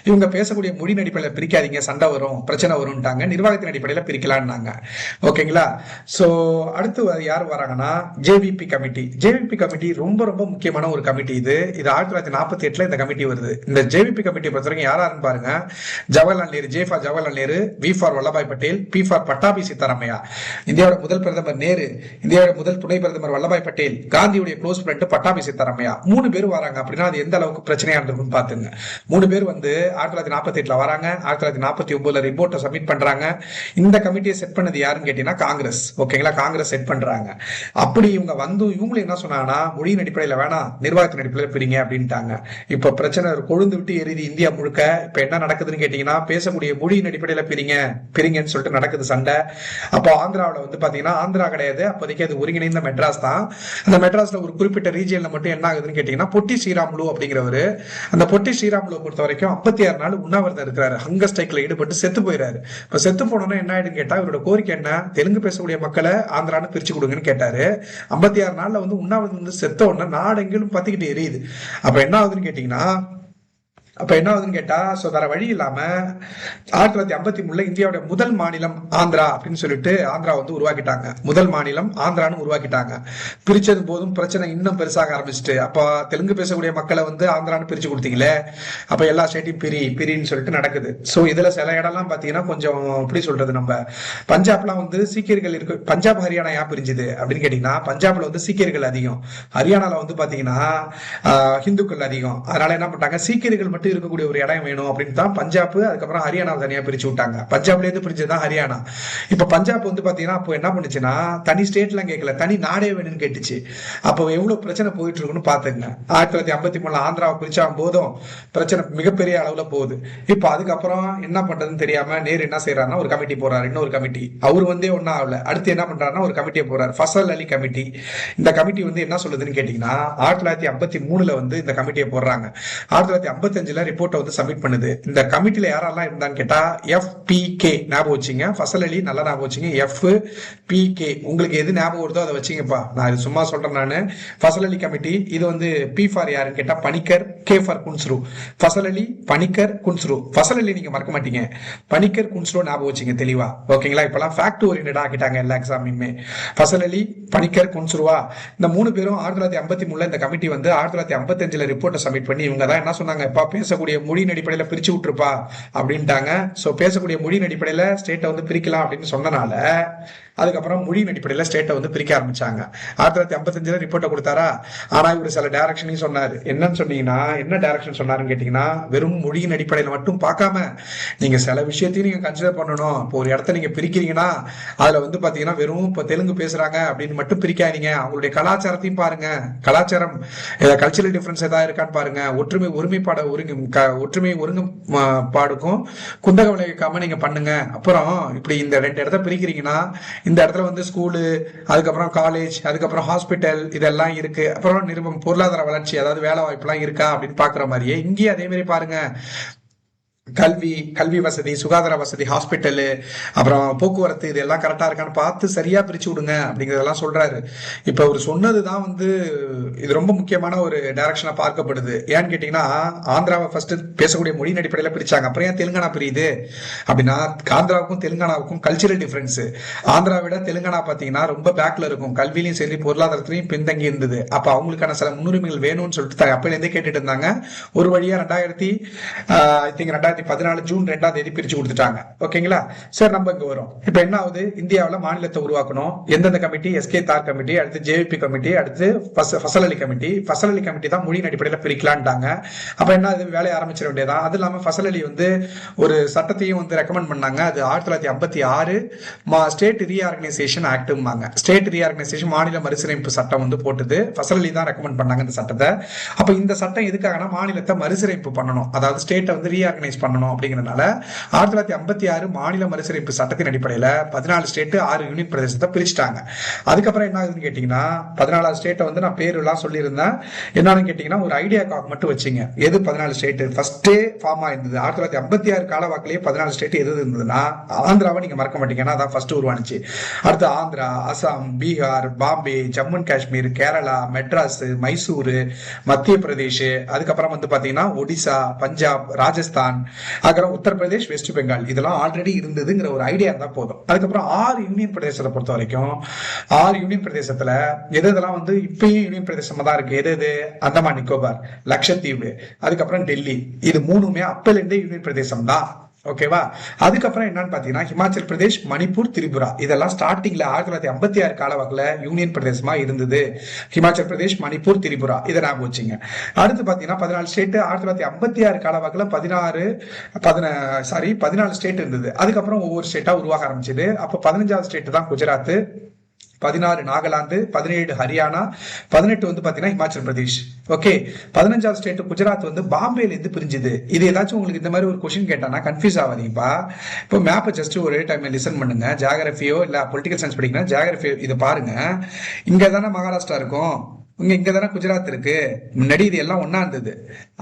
இவங்க பேசக்கூடிய மொழியின் அடிப்படையில் பிரிக்காதீங்க, சண்டை வரும், பிரச்சனை வரும்ட்டாங்க. நிர்வாகத்தின் அடிப்படையில் பிரிக்கலான்னாங்க. ஓகேங்களா? ஸோ அடுத்து யார் வராங்கன்னா, ஜேவிபி கமிட்டி. ஜேவிபி கமிட்டி ரொம்ப ரொம்ப முக்கியமான ஒரு கமிட்டி. இது 1948 இந்த கமிட்டி வருது. இந்த ஜேவிபி கமிட்டி பொறுத்த வரைக்கும் யாராருன்னு பாருங்க. Jawaharlal Nehru, J for Jawaharlal Nehru, V for Vallabhbhai Patel, P for Pattabhi Sitaramayya. இந்தியாவோட முதல் பிரதமர் நேரு, இந்தியாவோட முதல் துணை பிரதமர் வல்லபாய் பட்டேல், காந்தியுடைய க்ளோஸ் ஃப்ரெண்ட் பட்டாபி சீதாராமையா. 3 பேர் வராங்க. அப்படின்னா அது எந்த அளவுக்கு பிரச்சனையா இருந்திருக்குன்னு பாத்துங்க. 3 பேர் 1948 வராங்க. 1949 ரிப்போர்ட்டை சப்மிட் பண்றாங்க. இந்த கமிட்டியை செட் பண்ணது யாருன்னு கேட்டீங்கன்னா காங்கிரஸ். ஓகேங்களா? காங்கிரஸ் செட் பண்றாங்க. அப்படி இவங்க இவங்களும் என்ன சொன்னாங்கன்னா, மொழியின் அடிப்படையில் வேணாம், நிர்வாகத்தின் அடிப்படையில் பிரிங்க அப்படின்ட்டாங்க. இப்ப பிரச்சனை கொழுந்து விட்டு எரியுது இந்தியா முழுக்க. இப்ப என்ன நடக்குதுன்னு கேட்டீங்கன்னா, பேசக்கூடிய மொழியின் அடிப்படையில பிரிங்கன்னு சொல்லிட்டு நடக்குது சண்டை. அப்போ ஆந்திராவில் பாத்தீங்கன்னா, ஆந்திரா கிடையாது அப்போதைக்கு, அது ஒருங்கிணைந்த மெட்ராஸ் தான். அந்த மெட்ராஸ்ல ஒரு குறிப்பிட்ட ரீஜியன்ல மட்டும் என்ன ஆகுதுன்னு கேட்டீங்கன்னா, பொட்டி ஸ்ரீராமுலு அப்படிங்கிறவரு, அந்த பொட்டி ஸ்ரீராமுலு பொறுத்த வரைக்கும் 56 நாள் உண்ணாவிரதம் இருக்கிறாரு. ஹங்கர் ஸ்ட்ரைக்ல ஈடுபட்டு செத்து போயிறாரு. இப்ப செத்து போனோம்னா என்ன ஆயிடுன்னு கேட்டா, இவரோட கோரிக்கை என்ன, தெலுங்கு பேசக்கூடிய மக்களை ஆந்திரான்னு பிரிச்சு கொடுங்கன்னு கேட்டாரு. 56 நாள்ல உண்ணாவிரதம் செத்த உடனே நாடு எங்கிலும் பத்திக்கிட்டு எரியுது. அப்ப என்ன ஆகுதுன்னு கேட்டீங்கன்னா, வேற வழி இல்லாம 1953 இந்தியாவுடைய முதல் மாநிலம் ஆந்திரா அப்படின்னு சொல்லிட்டு ஆந்திரா உருவாக்கிட்டாங்க. முதல் மாநிலம் ஆந்திரான்னு உருவாக்கிட்டாங்க. பிரிச்சது போதும் பிரச்சனை இன்னும் பெருசாக ஆரம்பிச்சுட்டு, அப்ப தெலுங்கு பேசக்கூடிய மக்களை ஆந்திரான்னு பிரிச்சு கொடுத்தீங்களே, அப்ப எல்லா ஸ்டேட்டையும் பிரின்னு சொல்லிட்டு நடக்குது. சோ இதுல சில இடம்லாம் பாத்தீங்கன்னா கொஞ்சம் எப்படி சொல்றது, நம்ம பஞ்சாப்லாம் சீக்கியர்கள் இருக்கு. பஞ்சாப் ஹரியானா ஏன் பிரிஞ்சுது அப்படின்னு கேட்டீங்கன்னா, பஞ்சாப்ல சீக்கியர்கள் அதிகம், ஹரியானால பாத்தீங்கன்னா ஹிந்துக்கள் அதிகம். அதனால என்ன பண்ணிட்டாங்க, சீக்கியர்கள் மட்டும் இருக்கக்கூடிய ஒரு இடம் வேணும் அப்படின்னு தான் பஞ்சாப் அதுக்கப்புறம் ஹரியானா தனியா பிரிச்சு விட்டாங்க. பஞ்சாப்ல இருந்து பிரிச்சதுதான் ஹரியானா. இப்ப பஞ்சாப் பாத்தீங்கன்னா அப்போ என்ன பண்ணுச்சுன்னா, தனி ஸ்டேட் எல்லாம் கேட்கல, தனி நாடே வேணும்னு கேட்டுச்சு. அப்போ எவ்வளவு பிரச்சனை போயிட்டு இருக்குன்னு பாத்துங்க. 1953 ஆந்திராவை பிரிச்சா போதும் பிரச்சனை மிகப்பெரிய அளவுல போகுது. இப்ப அதுக்கப்புறம் என்ன பண்றதுன்னு தெரியாம நேரு என்ன செய்யறாருன்னா, ஒரு கமிட்டி போறாரு. இன்னொரு கமிட்டி அவரு ஒன்னும் ஆகல. அடுத்து என்ன பண்றாருன்னா, ஒரு கமிட்டியை போறாரு, ஃபசல் அலி கமிட்டி. இந்த கமிட்டி என்ன சொல்லுதுன்னு கேட்டீங்கன்னா, 1953 இந்த கமிட்டியை போடுறாங்க. 1955 ரிப்போர்ட்டை சப்மிட் பண்ணுது. இந்த கமிட்டில யாரெல்லாம் இருந்தான்னு கேட்டா, FPK ஞாபகம் வச்சுங்க. ஃபசல் அலி நல்லா ஞாபகம் வச்சுங்க. FPK உங்களுக்கு எது ஞாபகம் வருதோ அதை வச்சுங்கப்பா. நான் இது சும்மா சொல்றேன் நானு. ஃபசல் அலி கமிட்டி இது P ஃபார் யாருன்னு கேட்டா பனிக்கர், K ஃபார் குன்ஸ்ரு. ஃபசல் அலி, பனிக்கர், குன்ஸ்ரு. ஃபசல் அலி நீங்க மறக்க மாட்டீங்க, பனிக்கர், குன்ஸ்ரு ஞாபகம் வச்சுங்க தெளிவா. ஓகேங்களா? இப்பெல்லாம் ஃபேக்ட் ஓரியன்டா ஆக்கிட்டாங்க எல்லா எக்ஸாமையுமே. ஃபசல் அலி, பனிக்கர், குன்ஸ்ருவா இந்த 3 பேரும் 1953 இந்த கமிட்டி 1955 ரிப்போர்ட்டை சப்மிட் பண்ணி இவங்க தான் என்ன சொன்னாங்க, பேசக்கூடிய மொழியின் அடிப்படையில பிரிச்சு விட்டுருப்பா அப்படின்ட்டாங்க. சோ பேசக்கூடிய மொழியின் அடிப்படையில ஸ்டேட்டை பிரிக்கலாம் அப்படின்னு சொன்னனால அதுக்கப்புறம் மொழியின் அடிப்படையில ஸ்டேட்டை பிரிக்க ஆரம்பிச்சாங்க. 1955 ரிப்போர்ட்டை கொடுத்தாரா. ஆனா இவர் சில டைரக்ஷனையும் சொன்னாரு. என்னன்னு சொன்னீங்கன்னா, என்ன டைரக்ஷன் சொன்னாருன்னு கேட்டீங்கன்னா, வெறும் மொழியின் அடிப்படையில மட்டும் பார்க்காம நீங்க சில விஷயத்தையும் நீங்க கன்சிடர் பண்ணணும். இப்போ ஒரு இடத்த நீங்க பிரிக்கிறீங்கன்னா அதுல பாத்தீங்கன்னா வெறும் இப்ப தெலுங்கு பேசுறாங்க அப்படின்னு மட்டும் பிரிக்காதீங்க, அவங்களுடைய கலாச்சாரத்தையும் பாருங்க. கலாச்சாரம் கல்ச்சரல் டிஃபரன்ஸ் ஏதாவது இருக்கான்னு பாருங்க. ஒற்றுமை ஒருமைப்பாடை ஒற்றுமை ஒருங்குபாடுக்கும் குந்தகம் விளைவிக்காம நீங்க பண்ணுங்க. அப்புறம் இப்படி இந்த 2 இடத்த பிரிக்கிறீங்கன்னா இந்த இடத்துல வந்து ஸ்கூலு, அதுக்கப்புறம் காலேஜ், அதுக்கப்புறம் ஹாஸ்பிட்டல் இதெல்லாம் இருக்கு. அப்புறம் நிருபம் பொருளாதார வளர்ச்சி, அதாவது வேலை வாய்ப்பு எல்லாம் இருக்கா அப்படின்னு பாக்குற மாதிரியே இங்கேயும் அதே மாதிரி பாருங்க. கல்வி வசதி, சுகாதார வசதி, ஹாஸ்பிட்டலு, அப்புறம் போக்குவரத்து, இது எல்லாம் கரெக்டா இருக்கான்னு பார்த்து சரியா பிரிச்சு விடுங்க அப்படிங்கறதெல்லாம் சொல்றாரு. இப்ப அவர் சொன்னதுதான் வந்து இது ரொம்ப முக்கியமான ஒரு டைரக்ஷனா பார்க்கப்படுது. ஏன்னு கேட்டீங்கன்னா, ஆந்திராவை ஃபர்ஸ்ட் பேசக்கூடிய மொழியின் அடிப்படையில பிரிச்சாங்க. அப்புறம் ஏன் தெலுங்கானா பிரியுது அப்படின்னா, ஆந்திராவுக்கும் தெலுங்கானாவுக்கும் கல்ச்சரல் டிஃபரன்ஸ். ஆந்திரா விட தெலுங்கானா பாத்தீங்கன்னா ரொம்ப பேக்ல இருக்கும், கல்வியிலையும் சரி பொருளாதாரத்திலையும் பின்தங்கி இருந்தது. அப்ப அவங்களுக்கான சில முன்னுரிமைகள் வேணும்னு சொல்லிட்டு அப்பல இருந்தே கேட்டுட்டு இருந்தாங்க. ஒரு வழியா 2014 ஜூன் 2ஆம் தேதி பிரிச்சு கொடுத்துட்டாங்க. ஓகேங்களா? சார் நம்ம இங்க வரும். இப்ப என்ன ஆகுது, இந்தியாவில் மாநிலத்தை உருவாக்கணும். எந்தெந்த கமிட்டி? எஸ்கே தார் கமிட்டி, அடுத்து ஜேவிபி கமிட்டி, அடுத்து ஃபசல் அலி கமிட்டி. ஃபசல் அலி கமிட்டி தான் மொழியின் அடிப்படையில் பிரிக்கலான்ட்டாங்க. அப்ப என்ன, அது வேலையை ஆரம்பிச்சிட வேண்டியதான். அது இல்லாம ஃபசல் அலி வந்து ஒரு சட்டத்தையும் வந்து ரெக்கமெண்ட் பண்ணாங்க. அது 1956 ஸ்டேட் ரீஆர்கனைசேஷன் ஆக்ட்பாங்க. ஸ்டேட் ரீஆர்கனைசேஷன், மாநில மறுசீரமைப்பு சட்டம் வந்து போட்டது. ஃபசல் அலி தான் ரெக்கமெண்ட் பண்ணாங்க இந்த சட்டத்தை. அப்ப இந்த சட்டம் எதுக்காகனா, மாநிலத்தை மறுசீரமைப்பு பண்ணணும், அதாவது ஸ்டேட்டை வந்து ரீஆர்கனைஸ் பண்ணணும் அப்படிங்கறதுனால 1956 மாநில மறுசீரமைப்பு சட்டத்தின் அடிப்படையில் 14 ஸ்டேட் 6 யூனியன் பிரதேசத்தை பிரிச்சுட்டாங்க. அதுக்கப்புறம் என்ன ஆகுதுன்னு கேட்டீங்கன்னா, 14 ஸ்டேட்டை வந்து நான் பேர் எல்லாம் சொல்லியிருந்தேன். என்னன்னு கேட்டீங்கன்னா, ஒரு ஐடியாக்காக மட்டும் வச்சுங்க. எது 14 ஸ்டேட் ஃபர்ஸ்டே ஃபார்ம் ஆயிருந்தது 1956 காலவாக்கிலேயே 14 ஸ்டேட் எது இருந்ததுன்னா, ஆந்திராவை நீங்க மறக்க மாட்டீங்க, ஏன்னா அதான் ஃபர்ஸ்ட் உருவானுச்சு. அடுத்து ஆந்திரா, அசாம், பீகார், பாம்பே, ஜம்மு அண்ட் காஷ்மீர், கேரளா, மெட்ராஸ், மைசூரு, மத்திய பிரதேஷ், அதுக்கப்புறம் வந்து பாத்தீங்கன்னா ஒடிசா, பஞ்சாப், ராஜஸ்தான், அப்புறம் உத்தரப்பிரதேஷ், வெஸ்ட் பெங்கால், இதெல்லாம் ஆல்ரெடி இருந்ததுங்கிற ஒரு ஐடியா இருந்தா போதும். அதுக்கப்புறம் 6 யூனியன் பிரதேசத்தை பொறுத்த வரைக்கும் 6 யூனியன் பிரதேசத்துல எதெல்லாம் வந்து இப்பயும் யூனியன் பிரதேசமா தான் இருக்கு. எது? அந்தமான் நிக்கோபார், லட்சத்தீவு, அதுக்கப்புறம் டெல்லி. இது 3மே அப்பல இருந்தே யூனியன் பிரதேசம் தான். ஓகேவா? அதுக்கப்புறம் என்னன்னு பாத்தீங்கன்னா, ஹிமாச்சல் பிரதேஷ், மணிப்பூர், திரிபுரா, இதெல்லாம் ஸ்டார்டிங்ல 1956 காலவாக்குல யூனியன் பிரதேசமா இருந்தது. ஹிமாச்சல் பிரதேஷ், மணிப்பூர், திரிபுரா, இதை ஞாபகம் வச்சுங்க. அடுத்து பாத்தீங்கன்னா 14 ஸ்டேட் 1956 காலவாக்குல 14 ஸ்டேட் இருந்தது. அதுக்கப்புறம் ஒவ்வொரு ஸ்டேட்டா உருவாக ஆரம்பிச்சது. அப்ப 15வது ஸ்டேட் தான் குஜராத், 16 நாகாலாந்து, 17 ஹரியானா, 18 வந்து பாத்தீங்கன்னா ஹிமாச்சல் பிரதேஷ். ஓகே, 15வது ஸ்டேட் குஜராத் வந்து பாம்பேல இருந்து பிரிஞ்சுது. இது ஏதாச்சும் உங்களுக்கு இந்த மாதிரி ஒரு கொஸ்டின் கேட்டானா கன்ஃபியூஸ் ஆகாதீங்கப்பா. இப்போ மேப்பை ஜஸ்ட் ஒரே டைம் லிசன் பண்ணுங்க. ஜியோகிராஃபியோ இல்ல பொலிட்டிக்கல் சயின்ஸ் படிக்கணும், ஜியோகிராஃபி இதை பாருங்க. இங்க தானே மகாராஷ்டிரா இருக்கும், இங்கதானே குஜராத் இருக்கு. முன்னாடி இது எல்லாம் ஒன்னா இருந்தது.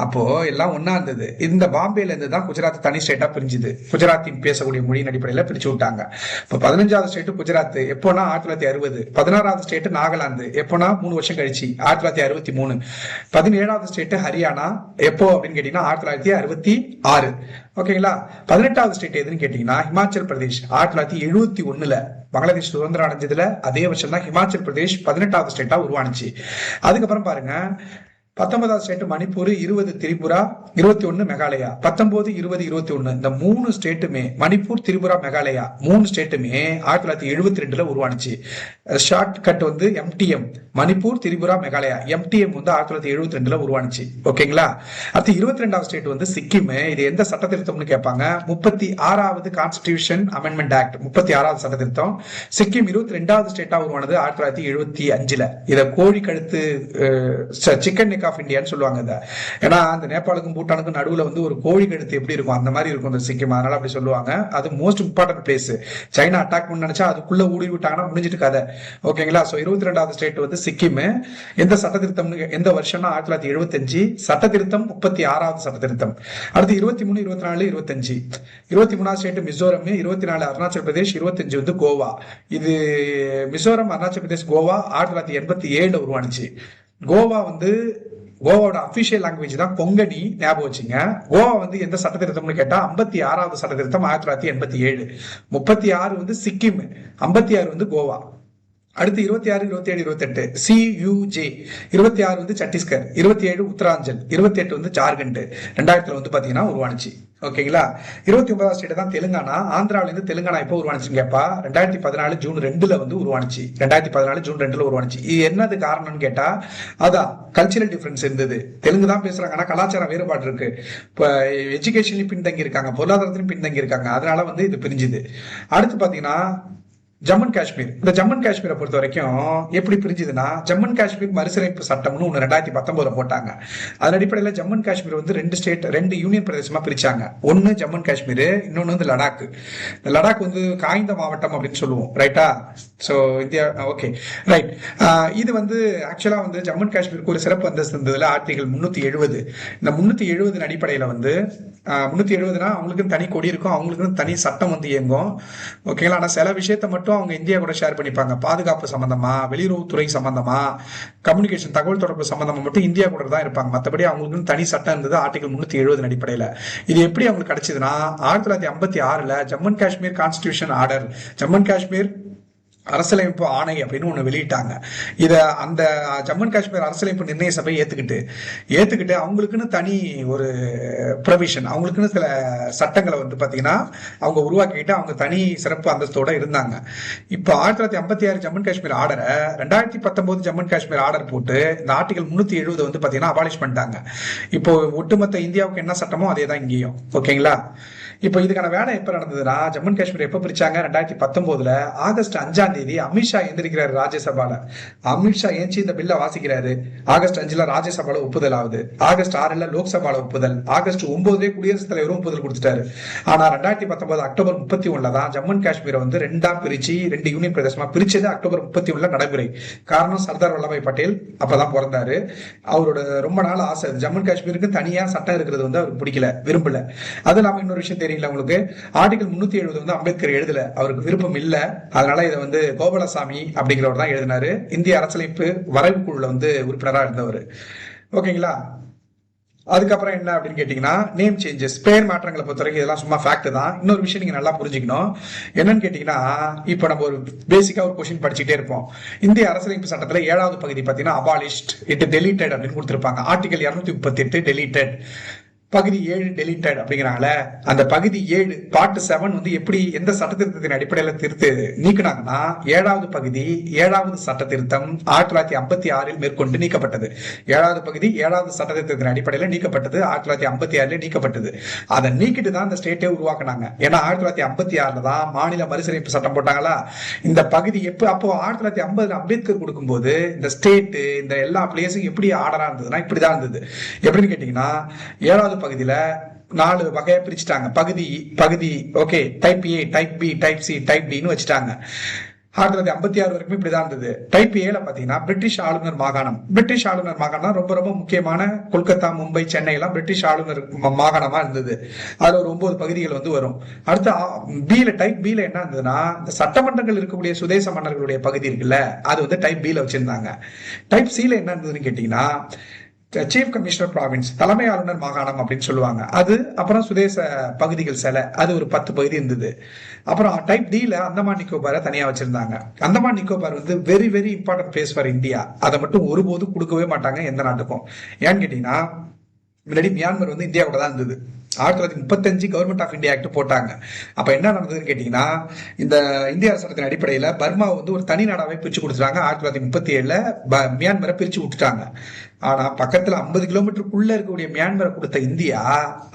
அப்போ எல்லாம் ஒன்னா இருந்தது. இந்த பாம்பேல இருந்து தான் குஜராத் தனி ஸ்டேட்டா பிரிஞ்சுது. குஜராத்தின் பேசக்கூடிய மொழியின் அடிப்படையில பிரிச்சு விட்டாங்க. இப்ப 15வது ஸ்டேட் குஜராத் எப்போனா 1960. 16வது ஸ்டேட் நாகாலாந்து எப்போனா 3 வருஷம் கழிச்சு 1963. 17வது ஸ்டேட் ஹரியானா எப்போ அப்படின்னு கேட்டீங்கன்னா 1966. ஓகேங்களா? 18வது ஸ்டேட் எதுன்னு கேட்டீங்கன்னா ஹிமாச்சல் பிரதேஷ் 1971. பங்களாதேஷ் சுதந்திரம் அடைஞ்சதுல அதே வருஷம் தான் ஹிமாச்சல் பிரதேஷ் 18வது ஸ்டேட்டா உருவானுச்சு. அதுக்கப்புறம் பாருங்க, 19வது ஸ்டேட் மணிப்பூர், 20 திரிபுரா, 21 மெகாலயா, 19, 20, 21 இந்த 3 ஸ்டேட்டுமே, மணிப்பூர், திரிபுரா, மெகாலயா 3 ஸ்டேட்டுமே 1972 உருவானுச்சு. ஷார்ட் கட் வந்து MTM, மணிப்பூர், திரிபுரா, மெகாலயா. MTM வந்து 1972 உருவானுச்சு. ஓகேங்களா? அடுத்து 22வது ஸ்டேட் வந்து சிக்கிம். இது எந்த சட்ட திருத்தம்னு கேட்பாங்க. 36வது கான்ஸ்டிடியூஷன் அமெண்ட்மெண்ட் ஆக்ட், 36வது சட்ட திருத்தம். சிக்கிம் 22வது ஸ்டேட்டா உருவானது 1975. இத கோழி கழுத்து சிக்கன் நெக் ஆஃப் இந்தியான்னு சொல்லுவாங்க. இதை ஏன்னா அந்த நேபாளுக்கும் பூட்டானுக்கும் நடுவுல வந்து ஒரு கோழி கழுத்து எப்படி இருக்கும் அந்த மாதிரி இருக்கும் இந்த சிக்கிம், அதனால அப்படி சொல்லுவாங்க. அது most important place. China attack பண்ண நினைச்சா அதுக்குள்ள ஊடி விட்டாங்கன்னா முடிஞ்சிட்டு கதை. ஓகேங்களா? சோ 22வது ஸ்டேட் வந்து சிக்கிம். எந்த சட்ட திருத்தம், எந்த வருஷம்னா 1975. சட்ட திருத்தம் 36வது சட்ட திருத்தம். அடுத்து 23, 24, 25. 23வது ஸ்டேட் மிசோரம், 24 அருணாச்சல் பிரதேஷ், 25 வந்து கோவா. இது மிசோரம், அருணாச்சல் பிரதேஷ், கோவா 1987 உருவானுச்சு. கோவா வந்து கோவாவோட அபிஷியல் லாங்குவேஜ் தான் கொங்கணி, ஞாபகம் வச்சுங்க. கோவா வந்து எந்த சட்ட திருத்தம்னு கேட்டா 56வது சட்ட திருத்தம் 1987. 36 வந்து சிக்கிம், 56 வந்து கோவா. அடுத்து 26, 27, 28 CUJ. 26 வந்து சத்தீஸ்கர், 27 உத்தராஞ்சல், 28 வந்து ஜார்க்கண்ட் 2000 வந்து பாத்தீங்கன்னா உருவானுச்சு. ஓகேங்களா? 29வது ஸ்டேட் தான் தெலுங்கானா. ஆந்திராவில இருந்து தெலுங்கானா எப்போ உருவானுச்சுன்னு கேப்பா, 2014 ஜூன் 2 வந்து உருவானுச்சு. 2014 ஜூன் 2 உருவானுச்சு. இது என்னது காரணம்னு கேட்டா, அதான் கல்ச்சரல் டிஃபரன்ஸ் இருந்தது. தெலுங்கு தான் பேசுறாங்க, ஆனா கலாச்சார வேறுபாடு இருக்கு. இப்ப எஜுகேஷன்லயும் பின்தங்கி இருக்காங்க, பொருளாதாரத்திலும் பின்தங்கி இருக்காங்க. அதனால வந்து இது பிரிஞ்சுது. அடுத்து பாத்தீங்கன்னா ஜம்மு அண்ட் காஷ்மீர். இந்த ஜம்மு அண்ட் காஷ்மீரை பொறுத்த வரைக்கும் எப்படி பிரிஞ்சுதுன்னா, ஜம்மு அண்ட் காஷ்மீர் மறுசீரமைப்பு சட்டம்னு ஒன்று 2019 போட்டாங்க. அதன் அடிப்படையில் ஜம்மு அண்ட் காஷ்மீர் வந்து ரெண்டு யூனியன் பிரதேசமா பிரிச்சாங்க. ஒன்னு ஜம்மு அண்ட் காஷ்மீர், இன்னொன்னு வந்து லடாக். லடாக் வந்து காய்ந்த மாவட்டம் அப்படின்னு சொல்லுவோம், ரைட்டா? So India, okay, right. இது வந்து ஆக்சுவலா வந்து ஜம்மு அண்ட் காஷ்மீருக்கு ஒரு சிறப்பு அந்தஸ்து இருந்ததுல ஆர்டிகல் 370. இந்த 370 அடிப்படையில் வந்து 370னா அவங்களுக்கும் தனி கொடி இருக்கும், அவங்களுக்கும் தனி சட்டம் வந்து இயங்கும், ஓகேங்களா? ஆனால் சில விஷயத்தை மட்டும் அவங்க இந்தியா கூட ஷேர் பண்ணிப்பாங்க. பாதுகாப்பு சம்பந்தமா, வெளியுறவுத்துறை சம்பந்தமா, கம்யூனிகேஷன் தகவல் தொடர்பு சம்பந்தமா மட்டும் இந்தியா கூட தான் இருப்பாங்க. மற்றபடி அவங்களுக்கு தனி சட்டம் இருந்தது ஆர்டிகல் 370 அடிப்படையில். இது எப்படி அவங்களுக்கு கிடைச்சதுன்னா, 1956 Jammu and Kashmir constitution order, Jammu and Kashmir அரசியலமைப்பு ஆணை அப்படின்னு ஒண்ணு வெளியிட்டாங்க. இத அந்த ஜம்மு அண்ட் காஷ்மீர் அரசியலமைப்பு நிர்ணய சபை ஏத்துக்கிட்டு அவங்களுக்குன்னு தனி ஒரு ப்ரொவிஷன், அவங்களுக்குன்னு சில சட்டங்களை வந்து பாத்தீங்கன்னா அவங்க உருவாக்கிட்டு அவங்க தனி சிறப்பு அந்தஸ்தோட இருந்தாங்க. இப்போ 1956 ஜம்மு அண்ட் காஷ்மீர் ஆர்டரை 2019 ஜம்மு அண்ட் காஷ்மீர் ஆர்டர் போட்டு இந்த ஆர்டிகல் 370 வந்து பாத்தீங்கன்னா அபாலிஷ் பண்ணிட்டாங்க. இப்போ ஒட்டுமொத்த இந்தியாவுக்கு என்ன சட்டமோ அதே தான் இங்கேயும், ஓகேங்களா? இப்போ இதுக்கான வேலை எப்ப நடந்ததுன்னா, ஜம்மு அண்ட் காஷ்மீர் எப்ப பிரிச்சாங்க? 2019 ஆகஸ்ட் 5 அமித்ஷா எந்திரிக்கிறாரு ராஜ்யசபால. அமித்ஷா ஏஞ்சி இந்த பில்ல வாசிக்கிறாரு. ஆகஸ்ட் 5 ராஜ்யசபால ஒப்புதல் ஆகுது. ஆகஸ்ட் 6 லோக்சபால ஒப்புதல். ஆகஸ்ட் 9 குடியரசுத் தலைவரும் ஒப்புதல் கொடுத்துட்டாரு. ஆனா 2019 அக்டோபர் 31 தான் ஜம்மு அண்ட் காஷ்மீரை வந்து ரெண்டா பிரிச்சு 2 யூனியன் பிரதேசமா பிரிச்சது அக்டோபர் 31 நடைமுறை. காரணம் சர்தார் வல்லபாய் பட்டேல் அப்பதான் பிறந்தாரு. அவரோட ரொம்ப நாள் ஆசை ஜம்மு அண்ட் காஷ்மீருக்கு தனியா சட்டம் இருக்கிறது வந்து அவருக்கு பிடிக்கல, விரும்பல. அது இல்லாம இன்னொரு விஷயம் தெரியல உங்களுக்கு, ஆர்டிகல் 370 வந்து அம்பேத்கர் எழுதல, அவருக்கு விருப்பம் இல்ல. அதனால இதை வந்து கோபாலசாமி அப்படிங்கிறவர் தான் எழுதினாரு. இந்திய அரசியலமைப்பு வரைவு குழுல வந்து உறுப்பினரா இருந்தவர், ஓகேங்களா? அதுக்கப்புறம் என்ன அப்படின்னு கேட்டீங்கன்னா, நேம் சேஞ்சஸ், பெயர் மாற்றங்களை பொறுத்த வரைக்கும் இதெல்லாம் சும்மா ஃபேக்ட் தான். இன்னொரு விஷயம் நீங்க நல்லா புரிஞ்சுக்கணும். என்னன்னு கேட்டீங்கன்னா, இப்போ நம்ம ஒரு பேசிக்கா ஒரு கொஸ்டின் படிச்சுட்டே இருப்போம். இந்திய அரசியலமைப்பு சட்டத்துல 7வது பகுதி பாத்தீங்கன்னா அபாலிஷ்ட், இட் டெலிட்டட் அப்படின்னு கொடுத்திருப்பாங்க. ஆர்டிகல் 238 டெலிட்டட், பகுதி 7 டெலிட்டட் அப்படிங்கிறாங்களே, அந்த பகுதி 7 பார்ட் 7 வந்து எப்படி எந்த சட்ட திருத்தத்தின் அடிப்படையில் நீக்கினாங்கன்னா, 7வது பகுதி 7வது சட்ட திருத்தம் 1956 மேற்கொண்டு நீக்கப்பட்டது. 7வது பகுதி 7வது சட்ட திருத்தத்தின் அடிப்படையில் நீக்கப்பட்டது, 1956 நீக்கப்பட்டது. அதை நீக்கிட்டு தான் இந்த ஸ்டேட்டே உருவாக்குனாங்க. ஏன்னா 1956 தான் மாநில மறுசீரமைப்பு சட்டம் போட்டாங்களா. இந்த பகுதி அப்போ 1950 அம்பேத்கர் கொடுக்கும்போது இந்த ஸ்டேட் இந்த எல்லா பிளேஸும் எப்படி ஆர்டரா இருந்ததுன்னா இப்படிதான் இருந்தது. எப்படின்னு கேட்டீங்கன்னா, 7வது பகுதியில 4 வகையா பிரிச்சுட்டாங்க. பகுதி okay, type A, type B, type C, type டின்னு வச்சுட்டாங்க. 1956 வரைக்கும் இப்படிதான் இருந்தது. டைப் ஏல பாத்தீங்கன்னா பிரிட்டிஷ் ஆளுநர் மாகாணம். பிரிட்டிஷ் ஆளுநர் மாகாணம் ரொம்ப ரொம்ப முக்கியமான கொல்கத்தா, மும்பை, சென்னை எல்லாம் பிரிட்டிஷ் ஆளுநர் மாகாணமா இருந்தது. அதுல ஒரு 9 பகுதிகள் வந்து வரும். அடுத்து டைப் பில என்ன இருந்ததுன்னா, இந்த சட்டமன்றங்கள் இருக்கக்கூடிய சுதேச மன்னர்களுடைய பகுதி இருக்குல்ல, அது வந்து டைப் பில வச்சிருந்தாங்க. டைப் சில என்ன இருந்ததுன்னு கேட்டீங்கன்னா, சீஃப் கமிஷனர் ப்ராவின்ஸ், தலைமை ஆளுநர் மாகாணம் அப்படின்னு சொல்லுவாங்க. அது அப்புறம் சுதேச பகுதிகள் சில, அது ஒரு 10 பகுதி இருந்தது. அப்புறம் டைப் டில அந்தமான் நிக்கோபாரை தனியா வச்சிருந்தாங்க. அந்தமான் நிக்கோபார் வந்து very very important place for India. அதை மட்டும் ஒருபோதும் கொடுக்கவே மாட்டாங்க எந்த நாட்டுக்கும். ஏன்னு கேட்டீங்கன்னா, முன்னாடி மியான்மர் வந்து இந்தியா கூட தான் இருந்தது. 1935 கவர்மெண்ட் ஆஃப் இந்தியா ஆக்ட் போட்டாங்க. அப்ப என்ன நடந்ததுன்னு கேட்டீங்கன்னா, இந்த இந்திய அரசாங்கத்தின் அடிப்படையில பர்மா வந்து ஒரு தனி நாடாவே பிரிச்சு கொடுத்துட்டாங்க. 1937 மியான்மரை பிரிச்சு விட்டுட்டாங்க. ஆனா பக்கத்துல 50 கிலோமீட்டருக்குள்ள இருக்கக்கூடிய மியான்மரை கொடுத்த இந்தியா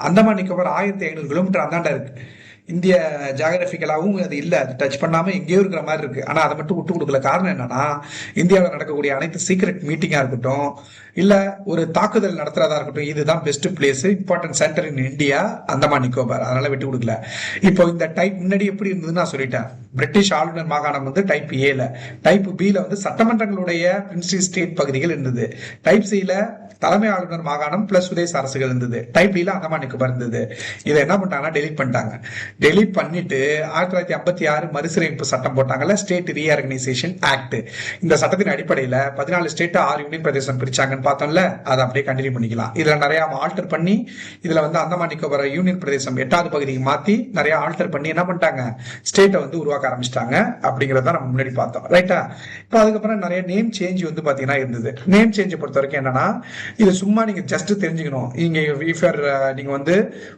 அந்தமான் நிக்கோபார் 1500 கிலோமீட்டர் அந்தாண்டா இருக்கு. இந்திய ஜியாகிரபிக்கலாவும் அது இல்ல, அது டச் பண்ணாம எங்கேயோ இருக்கிற மாதிரி இருக்கு. ஆனா அதை மட்டும் விட்டு கொடுக்கல. காரணம் என்னன்னா, இந்தியாவில் நடக்கக்கூடிய அனைத்து சீக்ரெட் மீட்டிங்கா இருக்கட்டும், இல்ல ஒரு தாக்குதல் நடத்துறதா இருக்கட்டும், இதுதான் best place, important centre in India Andaman Nicobar. அதனால விட்டு கொடுக்கல. இப்போ இந்த டைப் முன்னாடி எப்படி இருந்ததுன்னு நான் சொல்லிட்டேன். பிரிட்டிஷ் ஆளுநர் மாகாணம் வந்து டைப் ஏல, டைப் பில வந்து சட்டமன்றங்களுடைய பிரின்சி ஸ்டேட் பகுதிகள் இருந்தது. டைப் சில தலைமை ஆளுநர் மாகாணம் பிளஸ் சுதேச அரசுகள் இருந்தது. டைப் டில அந்தமான் நிக்கோபார் இருந்தது. இதை என்ன பண்ணிட்டாங்கன்னா டெலிட் பண்ணிட்டாங்க. டெலிட் பண்ணிட்டு 1956 மறுசீரமைப்பு சட்டம் போட்டாங்கல்ல, ஸ்டேட் ரீஆர்கனைசேஷன் ஆக்ட். இந்த சட்டத்தின் அடிப்படையில 14 ஸ்டேட் 6 யூனியன் பிரதேசம் பிரிச்சாங்கன்னு பார்த்தோம்ல, அதை அப்படியே கண்டினியூ பண்ணிக்கலாம். இதுல நிறைய ஆல்டர் பண்ணி, இதுல வந்து அந்தமான் நிக்கோபார் யூனியன் பிரதேசம் 8வது பகுதிக்கு மாத்தி நிறைய ஆல்டர் பண்ணி என்ன பண்ணிட்டாங்க, ஸ்டேட்டை வந்து உருவாக்க ஆரம்பிச்சிட்டாங்க. அப்படிங்கறத நம்ம முன்னாடி பார்த்தோம், ரைட்டா? இப்போ அதுக்கப்புறம் நிறைய நேம் சேஞ்ச் வந்து பாத்தீங்கன்னா இருந்தது. நேம் சேஞ்சை பொறுத்த வரைக்கும் என்னன்னா, இது சும்மா நீங்க ஜஸ்ட் தெரிஞ்சுக்கணும். நீங்க வந்து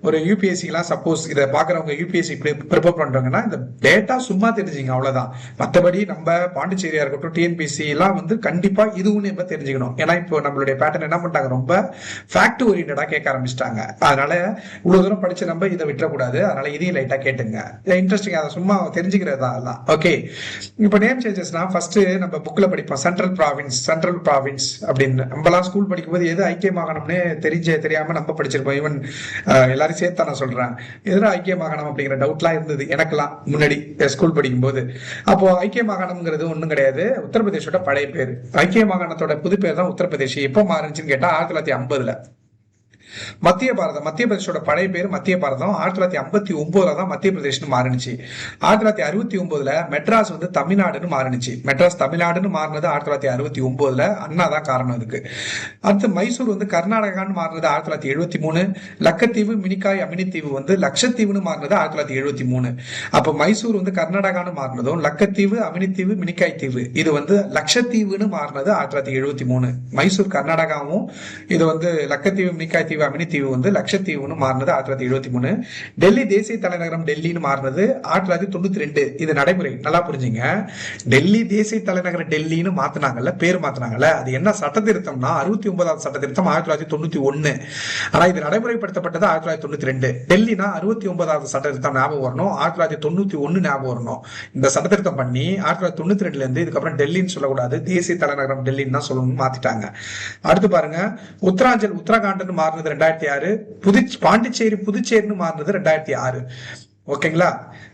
ஒரு யூபிஎஸ்சிலாம் சப்போஸ் இதை பாக்குறவங்க யூபிஎஸ்சி ப்ரிப்பேர் பண்றாங்கன்னா இந்த டேட்டா சும்மா தெரிஞ்சுங்க, அவ்வளவுதான். மற்றபடி நம்ம பாண்டிச்சேரியா இருக்கட்டும், டிஎன்பிசி எல்லாம் வந்து கண்டிப்பா இதுவும் நம்ம தெரிஞ்சுக்கணும். ஏன்னா இப்போ நம்மளுடைய பேட்டர்ன் என்ன பண்ணிட்டாங்க, ரொம்ப ஃபேக்ட் ஓரியன்டா கேட்க ஆரம்பிச்சிட்டாங்க. அதனால இவ்வளவு தூரம் படிச்சு நம்ம இதை விட்டுறக்கூடாது. அதனால இதையும் லைட்டா கேட்டுங்க, இன்ட்ரெஸ்டிங். அதை சும்மா தெரிஞ்சுக்கிற தான் எல்லாம். ஓகே, இப்போ நேம் சேஞ்சஸ்னா ஃபர்ஸ்ட் நம்ம புக்ல படிப்போம் சென்ட்ரல் ப்ராவின்ஸ் அப்படின்னு. நம்மலாம் ஸ்கூல் படிக்கும்போது எது ஐக்கிய மாகாணம்னு தெரியாம நம்ம படிச்சிருப்போம். ஈவன் எல்லாரும் சேர்த்து நான் சொல்றேன், எதிர ஐக்கிய மாகாணம் அப்படிங்கிற டவுட்லாம் இருந்தது எனக்கெல்லாம் முன்னாடி ஸ்கூல் படிக்கும்போது. அப்போ ஐக்கிய மாகாணம்ங்கிறது ஒன்றும் கிடையாது, உத்தரப்பிரதேசோட பழைய பேர். ஐக்கிய மாகாணத்தோட புது பேர் தான் உத்தரப்பிரதேஷ். எப்போ மாறுச்சுன்னு கேட்டா 1950. மத்திய பிரதேசோட பழைய பேர் மத்திய பாரதம். 1959 தான் மத்திய பிரதேஷ்னு மாறினுச்சு. 1969 மெட்ராஸ் வந்து தமிழ்நாடுன்னு மாறினுச்சு. மெட்ராஸ் தமிழ்நாடுன்னு மாறினது 1969. அண்ணா தான் காரணம் இதுக்கு. அடுத்து மைசூர் வந்து கர்நாடகான்னு மாறினது 1973. லக்கத்தீவு மினிக்காய் அமினித்தீவு வந்து லட்சத்தீவுன்னு மாறினது 1973. அப்ப மைசூர் வந்து கர்நாடகான்னு மாறினதும், லக்கத்தீவு அமினித்தீவு மினிக்காய் தீவு இது வந்து லட்சத்தீவுன்னு மாறினது 1973. மைசூர் கர்நாடகாவும் இது வந்து லக்கத்தீவு மினிக்காய் தீவு அமினித்தீவு வந்து லட்சத்தீவுன்னு மாறினது 1973. டெல்லி தேசிய தலைநகரம் டெல்லின்னு மாறினது 1992. இது நடைமுறை, நல்லா புரிஞ்சுங்க. டெல்லி தேசிய தலைநகரம் டெல்லின்னு மாத்தினாங்கல்ல, பேர் மாத்தினாங்கல்ல, அது என்ன சட்ட திருத்தம்னா 69வது சட்ட திருத்தம் 1991. ஆனா இது நடைமுறைப்படுத்தப்பட்டது 1992. டெல்லினா 69வது சட்ட திருத்தம் ஞாபகம் வரணும், 1991 ஞாபகம் வரணும். இந்த சட்ட திருத்தம் பண்ணி 1992 இருந்து இதுக்கப்புறம் டெல்லின்னு சொல்லக்கூடாது, தேசிய தலைநகரம் டெல்லின்னு தான் சொல்லணும்னு மாத்திட்டாங்க. அடுத்து பாருங்க, உத்தராகண்ட் மாறினது 2006. பாண்டிச்சேரி புதுச்சேரின்னு மாறினது 2006. ஓகேங்களா?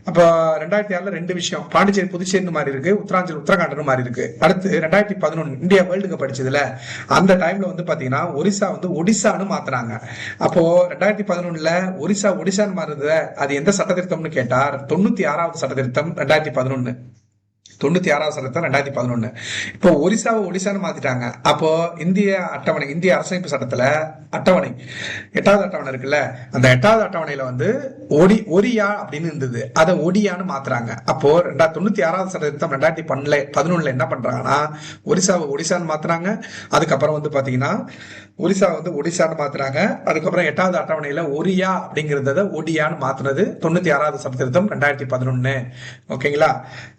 அப்போ 2006 ரெண்டு விஷயம், பாண்டிச்சேரி புதுச்சேரின்னு மாறி இருக்கு, உத்தராகண்ட் மாறி இருக்கு. அடுத்து 2011 இந்தியா வேர்ல்டு கப் அடிச்சதுல அந்த டைம்ல வந்து பாத்தீங்கன்னா ஒரிசா வந்து ஒடிசான்னு மாத்தினாங்க. அப்போ 2011 ஒடிசான்னு மாறுது. அது எந்த சட்ட திருத்தம்னு கேட்டா 96வது சட்ட திருத்தம் 2011. 96வது சட்டத்தை 2011. இப்போ ஒரிசாவை ஒடிசான்னு மாத்திட்டாங்க. அப்போ இந்திய அரசமைப்பு சட்டத்துல அட்டவணை 8வது அட்டவணை இருக்குல்ல, அந்த 8வது அட்டவணையில வந்து ஒரியா அப்படின்னு இருந்தது, அதை ஒடியான்னு மாத்துறாங்க. அப்போ 96வது சட்டத்திட்டம் 2011 என்ன பண்றாங்கன்னா ஒரிசாவை ஒடிசான்னு மாத்துறாங்க. அதுக்கப்புறம் வந்து பாத்தீங்கன்னா ஒரிசா வந்து ஒடிசான்னு மாத்துறாங்க. அதுக்கப்புறம் 8வது அட்டவணையில ஒரியா அப்படிங்கறத ஒடியான்னு மாத்துனது 96வது சட்டத்திருத்தம் 2011. ஓகேங்களா?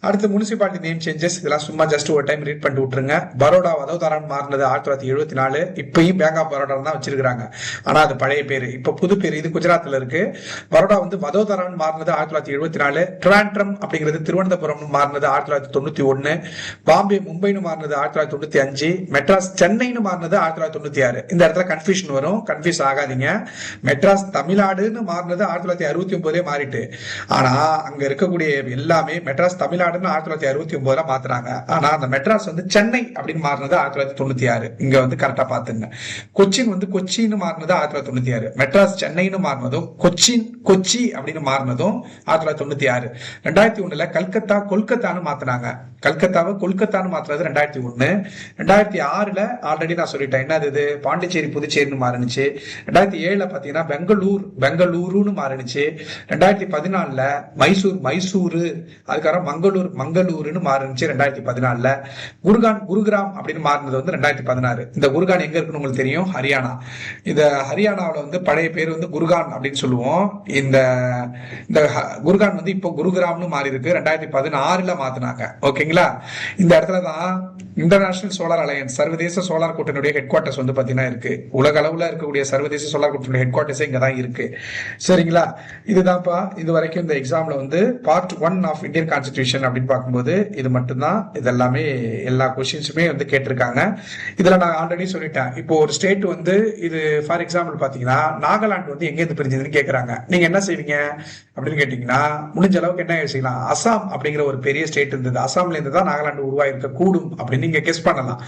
அடுத்து முனிசிபாலிட்டி நேம் சேஞ்சஸ், இதெல்லாம் சும்மா ஜஸ்ட் ஒரு டைம் ரீட் பண்ணிட்டு விட்டுருங்க. பரோடா வதோதரான்னு மாறினது 1974. இப்பயும் பேங்க் ஆஃப் பரோடா தான் வச்சிருக்காங்க, ஆனா அது பழைய பேரு. இப்ப புது பேரு, இது குஜராத்ல இருக்கு. பரோடா வந்து வதோதரான்னு மாறினது 1974. ட்ரிவாண்ட்ரம் அப்படிங்கிறது திருவனந்தபுரம் மாறினது 1991. பாம்பே மும்பைன்னு மாறினது 1995. மெட்ராஸ் சென்னைன்னு மாறினது 1996. இந்த இடத்துல கன்ஃபியூஷன் வரும், கன்ஃபியூஸ் ஆகாதீங்க. மெட்ராஸ் தமிழ்நாடுன்னு மாறினது 1969 மாறிட்டு, ஆனா அங்க இருக்கக்கூடிய எல்லாமே மெட்ராஸ் தமிழ்நாடுன்னு 1969 மாத்துறாங்க. ஆனா அந்த மெட்ராஸ் வந்து சென்னை அப்படின்னு மாறினது 1996. இங்க வந்து கரெக்டா பாத்துங்க. கொச்சின் வந்து கொச்சின்னு மாறினது 1996. மெட்ராஸ் சென்னைன்னு மாறினதும் கொச்சி அப்படின்னு மாறினதும் 1996. 2001 கல்கத்தா கொல்கத்தான்னு மாத்தினாங்க. கல்கத்தாவை கொல்கத்தான்னு மாத்தினது 2001. 2006 ஆல்ரெடி நான் சொல்லிட்டேன், என்னது பாண்டிச்சேரி புதுச்சேரின்னு மாறினுச்சு. 2007 பாத்தீங்கன்னா பெங்களூருன்னு மாறினுச்சு. 2014 மைசூரு, அதுக்கப்புறம் மங்களூருன்னு மாறினுச்சு. 2014 குருகிராம் அப்படின்னு மாறினது வந்து 2016. இந்த குருகான் எங்க இருக்குன்னு உங்களுக்கு தெரியும், ஹரியானா. இந்த ஹரியானாவில் வந்து பழைய பேர் வந்து குருகான் அப்படின்னு சொல்லுவோம். இந்த குருகான் வந்து இப்போ குருகிராம்னு மாறி இருக்கு, 2016 மாத்தினாங்க. ஓகேங்களா? இந்த இடத்துல தான் இன்டர்நேஷனல் சோலார் அலையன்ஸ், சர்வதேச சோலார் கூட்டணியுடைய ஹெட் குவார்டர்ஸ் வந்து பாத்தீங்கன்னா இருக்கு. உலக அளவுல இருக்கக்கூடிய சர்வதேச சோலார் கூட்டணியுடைய ஹெட் குவார்டர்ஸ் இங்க தான் இருக்கு. சரிங்களா? இதுதான்ப்பா இது வரைக்கும் இந்த எக்ஸாம்ல வந்து பார்ட் 1 ஆஃப் இந்தியன் கான்ஸ்டிடியூஷன் அப்படின்னு பார்க்கும்போது இது மட்டும்தான். இதெல்லாமே எல்லா கொஸ்டின்ஸுமே வந்து கேட்டிருக்காங்க. இதுல நான் ஆல்ரெடி சொல்லிட்டேன். இப்போ ஒரு ஸ்டேட் வந்து இது ஃபார் எக்ஸாம்பிள் பாத்தீங்கன்னா நாகாலாந்து வந்து எங்க இருந்து பிரிஞ்சதுன்னு கேக்குறாங்க. நீங்க என்ன செய்வீங்க அப்படின்னு கேட்டீங்கன்னா முடிஞ்ச அளவுக்கு என்ன யோசிக்கலாம், அசாம் அப்படிங்கிற ஒரு பெரிய ஸ்டேட் இருந்தது, அசாம்ல இருந்து தான் நாகாலாந்து உருவாயிருக்க கூடும் அப்படின்னு நீங்க கெஸ் பண்ணலாம்.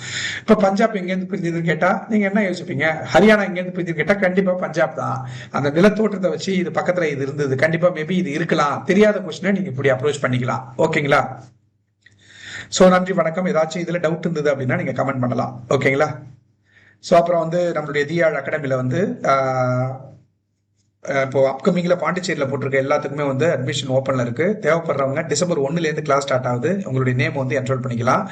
இப்ப பஞ்சாப் எங்க இருந்து பிரிஞ்சதுன்னு கேட்டா நீங்க என்ன யோசிப்பீங்க, ஹரியானா எங்க இருந்து பிரிஞ்சு கேட்டா கண்டிப்பா பஞ்சாப் தான். அந்த நிலத்தோற்றத்தை வச்சு இது பக்கத்துல இது இருந்தது, கண்டிப்பா மேபி இது இருக்கலாம். தெரியாத கொஸ்டினை நீங்க இப்படி அப்ரோச் பண்ணிக்கலாம். ஓகேங்களா? சோ நன்றி, வணக்கம். ஏதாச்சும் இதுல டவுட் இருந்தது அப்படின்னா நீங்க கமெண்ட் பண்ணலாம். ஓகேங்களா? சோ அப்புறம் வந்து நம்மளுடைய தியாழ் அகாடமில வந்து இப்போ அப்கமிங்ல பாண்டிச்சேரியில போட்டிருக்க எல்லாத்துக்குமே வந்து அட்மிஷன் ஓப்பன்ல இருக்கு. தேவைப்படுறவங்க December 1 கிளாஸ் ஸ்டார்ட் ஆகுது. உங்களுடைய நேம் வந்து என்ரோல் பண்ணிக்கலாம்.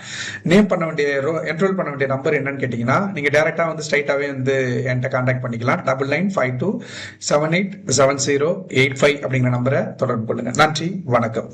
என்ரோல் பண்ண வேண்டிய நம்பர் என்னன்னு கேட்டீங்கன்னா நீங்க டைரக்டா வந்து ஸ்ட்ரைட்டாவே வந்து என்கிட்ட கான்டாக்ட் பண்ணிக்கலாம். 9952787085 அப்படிங்கிற நம்பரை தொடர்பு கொள்ளுங்க. நன்றி, வணக்கம்.